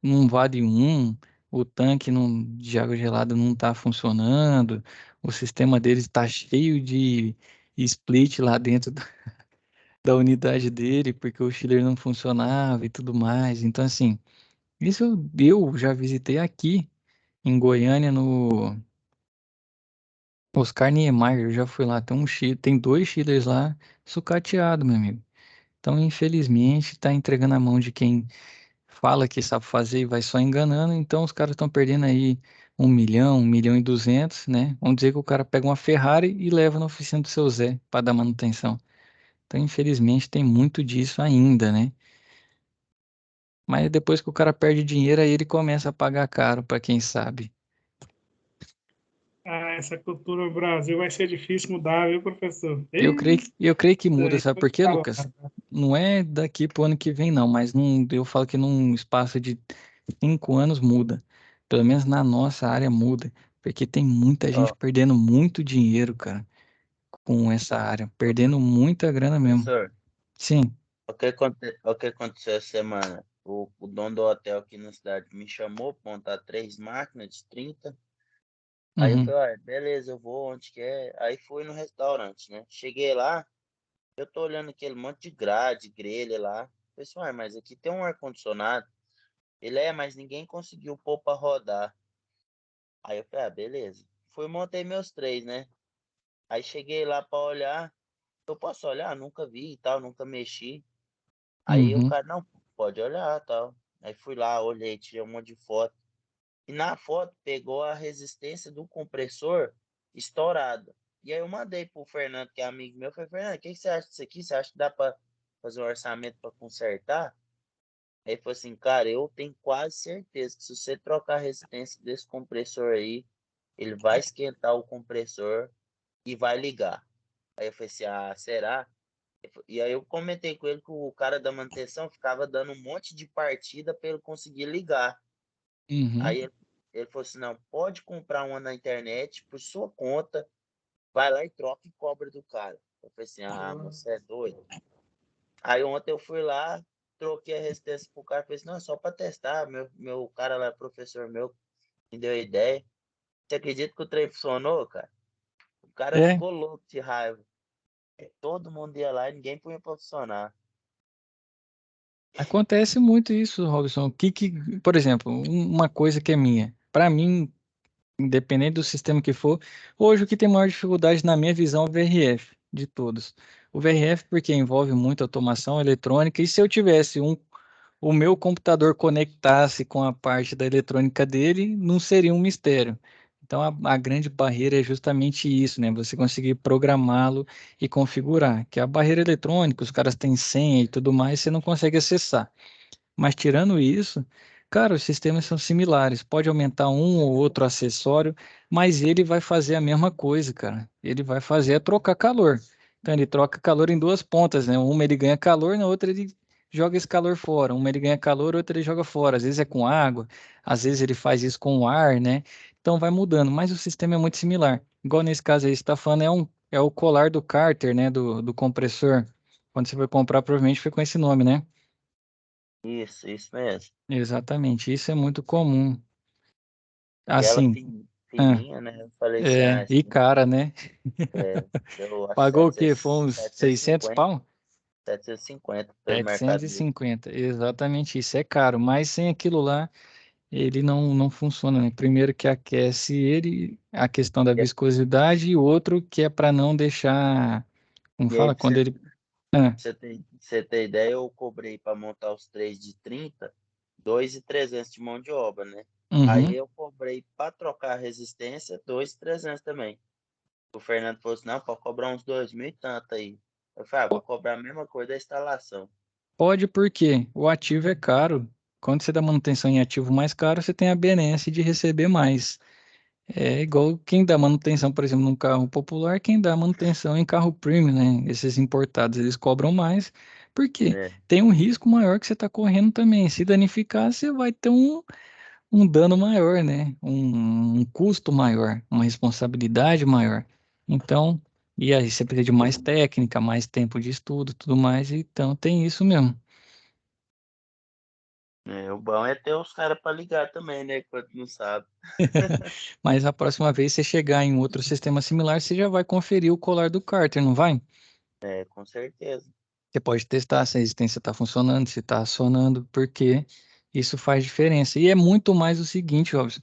não vale um, o tanque de água gelada não tá funcionando, o sistema deles está cheio de split lá dentro da unidade dele, porque o chiller não funcionava e tudo mais. Então, assim, isso eu já visitei aqui em Goiânia, no Oscar Niemeyer, eu já fui lá, tem 2 chillers lá sucateado, meu amigo. Então, infelizmente, está entregando na mão de quem fala que sabe fazer e vai só enganando. Então, os caras estão perdendo aí 1 milhão, 1,2 milhão, né? Vamos dizer que o cara pega uma Ferrari e leva na oficina do seu Zé para dar manutenção. Então, infelizmente, tem muito disso ainda, né? Mas depois que o cara perde dinheiro, aí ele começa a pagar caro para quem sabe. Ah, essa cultura no Brasil vai ser difícil mudar, viu, professor? Eu creio que muda, Isso sabe aí, por quê, vou te Lucas? falar. Não é daqui pro ano que vem, não, mas eu falo que num espaço de 5 anos muda. Pelo menos na nossa área muda. Porque tem muita gente Ó, perdendo muito dinheiro, cara, com essa área. Perdendo muita grana mesmo. professor, Sim. o que aconteceu essa semana? O dono do hotel aqui na cidade me chamou para montar 3 máquinas de 30. Aí eu Uhum. falei, ah, beleza, eu vou onde que é. Aí fui no restaurante, né? Cheguei lá, eu tô olhando aquele monte de grade, grelha lá. Falei assim, ué, mas aqui tem um ar-condicionado. Ele mas ninguém conseguiu pôr pra rodar. Aí eu falei, ah, beleza. Fui, montei meus 3, né? Aí cheguei lá pra olhar. Eu posso olhar? Nunca vi e tal, nunca mexi. Aí o Uhum. cara, não, pode olhar tal. Aí fui lá, olhei, tirei um monte de foto. E na foto pegou a resistência do compressor estourada. E aí eu mandei pro Fernando, que é amigo meu. Falei, Fernando, o que você acha disso aqui? Você acha que dá pra fazer um orçamento pra consertar? Aí ele falou assim, cara, eu tenho quase certeza que se você trocar a resistência desse compressor aí, ele vai esquentar o compressor e vai ligar. Aí eu falei assim, ah, será? E aí eu comentei com ele que o cara da manutenção ficava dando um monte de partida para ele conseguir ligar. Uhum. Aí ele falou assim, não, pode comprar uma na internet por sua conta, vai lá e troca e cobra do cara. Eu falei assim, ah, você é doido? Aí ontem eu fui lá, troquei a resistência pro cara, falei assim, não, é só para testar, meu cara lá, professor meu, me deu a ideia. Você acredita que o trem funcionou, cara? O cara É, ficou louco de raiva. Todo mundo ia lá e ninguém punha pra funcionar. acontece muito isso, Robson. Por exemplo, uma coisa que é minha. Para mim, independente do sistema que for, hoje o que tem maior dificuldade, na minha visão, é o VRF de todos. O VRF, porque envolve muita automação eletrônica, e se eu tivesse o meu computador conectasse com a parte da eletrônica dele, não seria um mistério. Então, a grande barreira é justamente isso, né? Você conseguir programá-lo e configurar, que é a barreira eletrônica, os caras têm senha e tudo mais, você não consegue acessar. Mas tirando isso, cara, os sistemas são similares. Pode aumentar um ou outro acessório, mas ele vai fazer a mesma coisa, cara. Ele vai fazer é trocar calor. Então ele troca calor em duas pontas, né? Uma ele ganha calor, na outra ele joga esse calor fora. Uma ele ganha calor, outra ele joga fora. Às vezes é com água, às vezes ele faz isso com ar, né? Então vai mudando, mas o sistema é muito similar. Igual nesse caso aí, você está falando, é o colar do cárter, né? Do compressor. Quando você foi comprar, provavelmente foi com esse nome, né? Isso mesmo. Exatamente, isso é muito comum. Aquela Assim, Ah, fininha, né? Eu falei assim, e cara, né? eu acho Pagou o quê? Foi uns 600 750, pau? 750 pelo Mercado Livre. 750, exatamente isso. É caro, mas sem aquilo lá, ele não funciona, né? Primeiro que aquece ele, a questão da viscosidade, e outro que é para não deixar, como E aí, fala, pra quando você, ele... Ah, você ter ideia, eu cobrei para montar os três de 30, 2.300 de mão de obra, né? Aí uhum. eu cobrei para trocar a resistência, 2.300 também. O Fernando falou assim, não, pode cobrar uns 2.000 e tanto aí. Eu falei, vou cobrar a mesma coisa da instalação. Pode porque o ativo é caro. Quando você dá manutenção em ativo mais caro, você tem a benesse de receber mais. É igual quem dá manutenção, por exemplo, num carro popular, quem dá manutenção em carro premium, né? Esses importados, eles cobram mais, porque É, tem um risco maior que você está correndo também. Se danificar, você vai ter um dano maior, né? Um custo maior, uma responsabilidade maior. Então, e aí você precisa de mais técnica, mais tempo de estudo, tudo mais, então tem isso mesmo. o bom é ter os caras para ligar também, né? Quando não sabe. Mas a próxima vez você chegar em outro sistema similar, você já vai conferir o colar do cárter, não vai? É, com certeza. Você pode testar se a resistência está funcionando, se está acionando, porque isso faz diferença. E é muito mais o seguinte, Robson.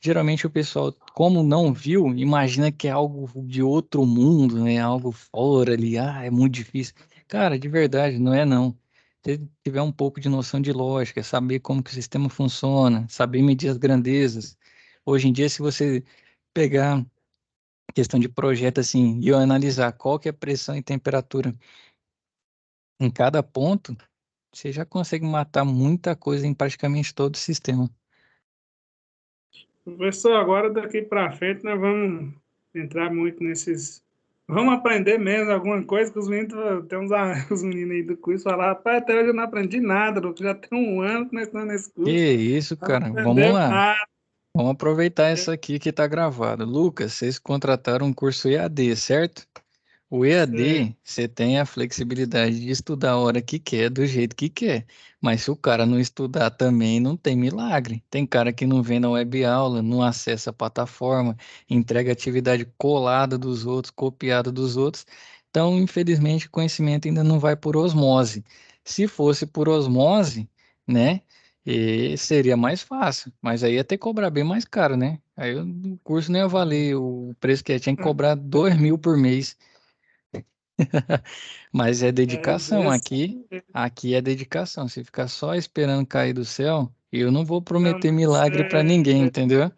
Geralmente o pessoal, como não viu, imagina que é algo de outro mundo, né? Algo fora ali, é muito difícil. Cara, de verdade, não é não. Se tiver um pouco de noção de lógica, saber como que o sistema funciona, saber medir as grandezas. Hoje em dia, se você pegar questão de projeto assim e eu analisar qual que é a pressão e temperatura em cada ponto, você já consegue matar muita coisa em praticamente todo o sistema. Professor, agora daqui para frente nós vamos entrar muito nesses. Vamos aprender mesmo alguma coisa que os meninos, tem os meninos aí do curso falaram, rapaz, até hoje eu não aprendi nada, Lucas, já tem um ano que nós estamos nesse Que curso, isso, nós não cara. Vamos aprendemos lá. nada. Vamos aproveitar essa aqui que está gravado. Lucas, vocês contrataram um curso EAD, certo? O Certo. EAD, você tem a flexibilidade de estudar a hora que quer, do jeito que quer. Mas se o cara não estudar também, não tem milagre. Tem cara que não vem na web aula, não acessa a plataforma, entrega atividade colada dos outros, copiada dos outros. Então, infelizmente, o conhecimento ainda não vai por osmose. Se fosse por osmose, né, seria mais fácil. Mas aí ia ter que cobrar bem mais caro, né? Aí o curso não ia valer o preço que tinha que cobrar 2.000 por mês. Mas é É dedicação. desse Aqui é dedicação. Se ficar só esperando cair do céu, eu não vou Não, prometer mas milagre para ninguém, entendeu?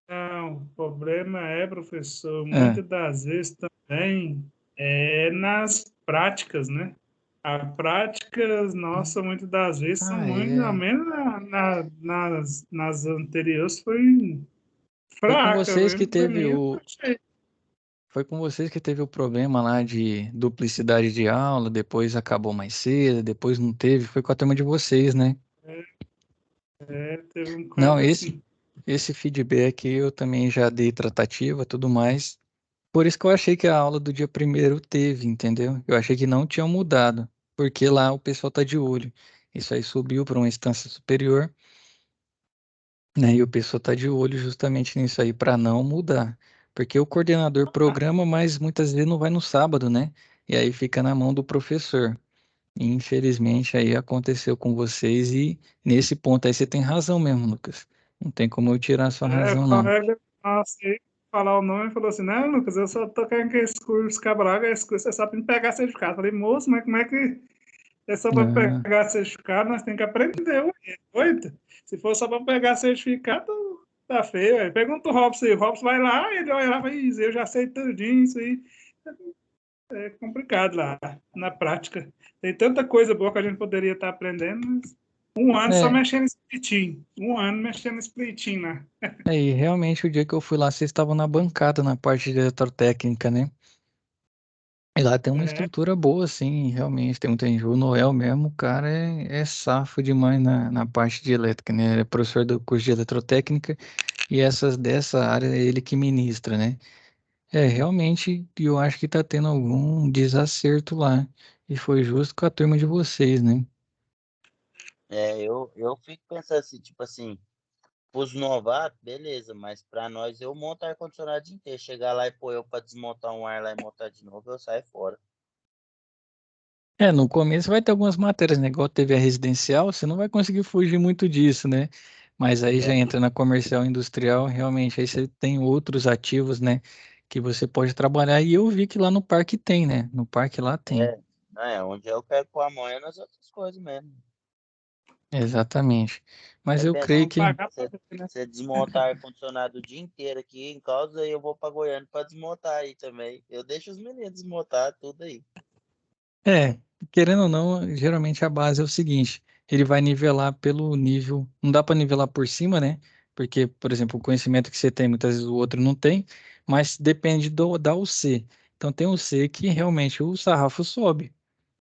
não, o problema é, professor, Ah, muitas das vezes também é nas práticas, né? As práticas, nossa, muitas das vezes são muito, ao é. menos nas anteriores foi Foi com fraca, vocês que mesmo para mim, teve eu o, achei. foi com vocês que teve o problema lá de duplicidade de aula, depois acabou mais cedo, depois não teve. Foi com a turma de vocês, né? Teve um Não, caso esse assim. esse feedback eu também já dei tratativa, tudo mais. Por isso que eu achei que a aula do dia primeiro teve, entendeu? Eu achei que não tinha mudado, porque lá o pessoal tá de olho. Isso aí subiu para uma instância superior, né? E o pessoal tá de olho justamente nisso aí para não mudar. Porque o coordenador programa, mas muitas vezes não vai no sábado, né? E aí fica na mão do professor. E, infelizmente aí aconteceu com vocês e nesse ponto aí você tem razão mesmo, Lucas. Não tem como eu tirar a sua O razão, não. colega, nossa, ele falar o nome, falou assim, não, Lucas, eu só tô querendo que esse curso cabraga, esse curso é só para me pegar certificado. Eu falei, moço, mas como é que é só para Ah, pegar certificado, nós temos que aprender, ué. Oito. Se for só para pegar certificado, tá feio. Ué. Pergunta o Robson aí. O Robson vai lá, ele olha lá e fala, "Ih, eu já sei tudinho isso aí. É complicado lá, na prática. Tem tanta coisa boa que a gente poderia estar aprendendo, mas um ano só é, mexendo em splitinho. Um ano mexendo em splitinho lá. e realmente o dia que eu fui lá, vocês estavam na bancada na parte de eletrotécnica, né? E lá tem uma É, estrutura boa, sim, realmente. Tem muita gente. O Noel mesmo, o cara é safo demais na parte de elétrica, né? Ele é professor do curso de eletrotécnica e essas dessa área é ele que ministra, né? É, realmente, eu acho que tá tendo algum desacerto lá. E foi justo com a turma de vocês, né? Eu fico pensando assim, tipo assim, Pros novatos, beleza, mas pra nós eu monto ar-condicionado o dia inteiro. Chegar lá e pôr eu pra desmontar um ar lá e montar de novo, eu saio fora. No começo vai ter algumas matérias, né? Igual teve a residencial, você não vai conseguir fugir muito disso, né? Mas aí já É, entra na comercial e industrial, realmente, aí você tem outros ativos, né? Que você pode trabalhar. E eu vi que lá no parque tem, né? No parque lá tem. onde eu quero pôr a mão é nas outras coisas mesmo. Exatamente. Mas eu creio Dependendo, Vamos que. pagar pra ver, né? você desmontar ar-condicionado o dia inteiro aqui em casa e eu vou pra Goiânia pra desmontar aí também. Eu deixo os meninos desmontar tudo aí. É, querendo ou não, geralmente a base é o seguinte: ele vai nivelar pelo nível. Não dá para nivelar por cima, né? Porque, por exemplo, o conhecimento que você tem, muitas vezes o outro não tem, mas depende da UC. Então, tem o C que realmente o sarrafo sobe.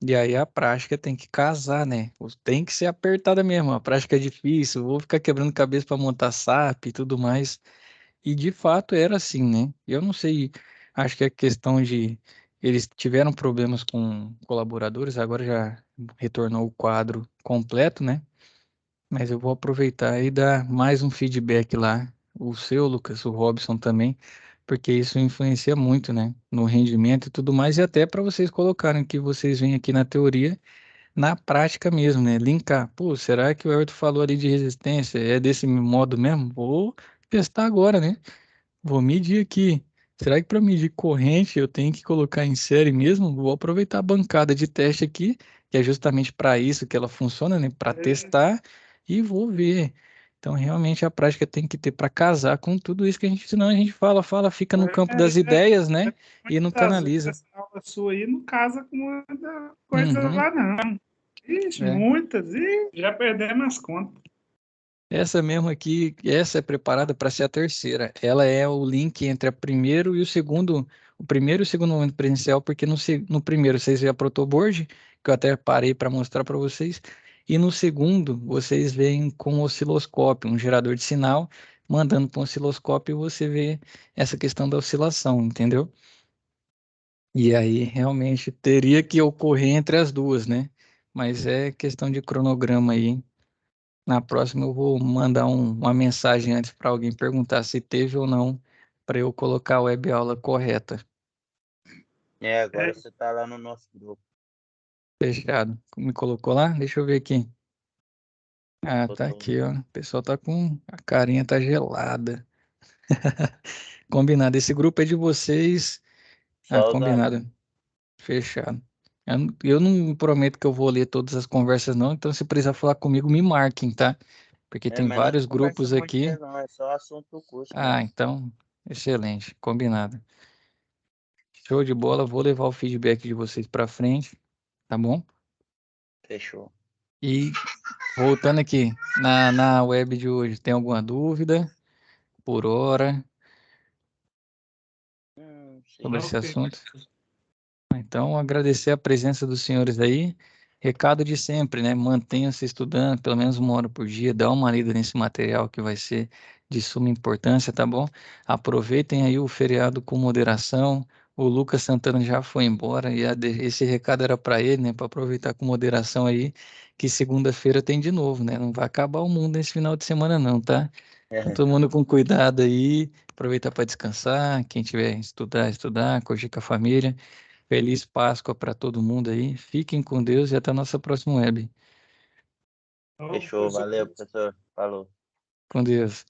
E aí a prática tem que casar, né? Tem que ser apertada mesmo. A prática é difícil, vou ficar quebrando cabeça para montar SAP e tudo mais. E de fato era assim, né? Eu não sei, acho que é questão de. Eles tiveram problemas com colaboradores, agora já retornou o quadro completo, né? Mas eu vou aproveitar e dar mais um feedback lá. O seu, Lucas, o Robson também, porque isso influencia muito, né? No rendimento e tudo mais, e até para vocês colocarem o que vocês veem aqui na teoria, na prática mesmo, né? Linkar. Pô, será que o Everton falou ali de resistência? É desse modo mesmo? Vou testar agora, né? Vou medir aqui. Será que para medir corrente eu tenho que colocar em série mesmo? Vou aproveitar a bancada de teste aqui, que é justamente para isso que ela funciona, né? Para testar e vou ver. Então, realmente a prática tem que ter para casar com tudo isso que a gente, senão a gente fala, fica no campo das ideias, né? E não Muitas vezes canaliza. essa aula sua aí não casa com muita coisa Uhum, lá, não. Ixi, é. muitas. Ih, já perdemos as contas. Essa mesmo aqui, essa é preparada para ser a terceira. Ela é o link entre a primeiro e o primeiro e o segundo momento presencial, porque no primeiro vocês veem a protoboard, que eu até parei para mostrar para vocês, e no segundo vocês veem com o osciloscópio, um gerador de sinal, mandando para o osciloscópio e você vê essa questão da oscilação, entendeu? E aí realmente teria que ocorrer entre as duas, né? Mas é questão de cronograma aí. Na próxima eu vou mandar uma mensagem antes para alguém perguntar se teve ou não, para eu colocar a web aula correta. Agora É, você tá lá no nosso grupo. Fechado. Me colocou lá? Deixa eu ver aqui. Ah, Eu tá tô. aqui, ó. O pessoal tá com. A carinha tá gelada. Combinado. Esse grupo é de vocês. Ah, Só os combinado. alunos. Fechado. Eu não prometo que eu vou ler todas as conversas, não. Então, se precisar falar comigo, me marquem, tá? Porque tem Mas nós não vários conversa grupos muito aqui. mesmo, não. É só assunto do curso Ah, mesmo. então, excelente. Combinado. Show de bola, vou levar o feedback de vocês para frente, tá bom? Fechou. E voltando aqui na web de hoje, tem alguma dúvida por hora sobre Sim. esse ok. assunto? Então, agradecer a presença dos senhores aí. Recado de sempre, né? Mantenham-se estudando, pelo menos 1 hora por dia, dá uma lida nesse material que vai ser de suma importância, tá bom? Aproveitem aí o feriado com moderação. O Lucas Santana já foi embora e esse recado era para ele, né? Para aproveitar com moderação aí, que segunda-feira tem de novo, né? Não vai acabar o mundo nesse final de semana, não, tá? Então, todo mundo com cuidado aí, aproveitar para descansar. Quem tiver estudar, curtir com a família. Feliz Páscoa para todo mundo aí. Fiquem com Deus e até a nossa próxima web. Oh, Fechou. Valeu, professor. Falou. Com Deus.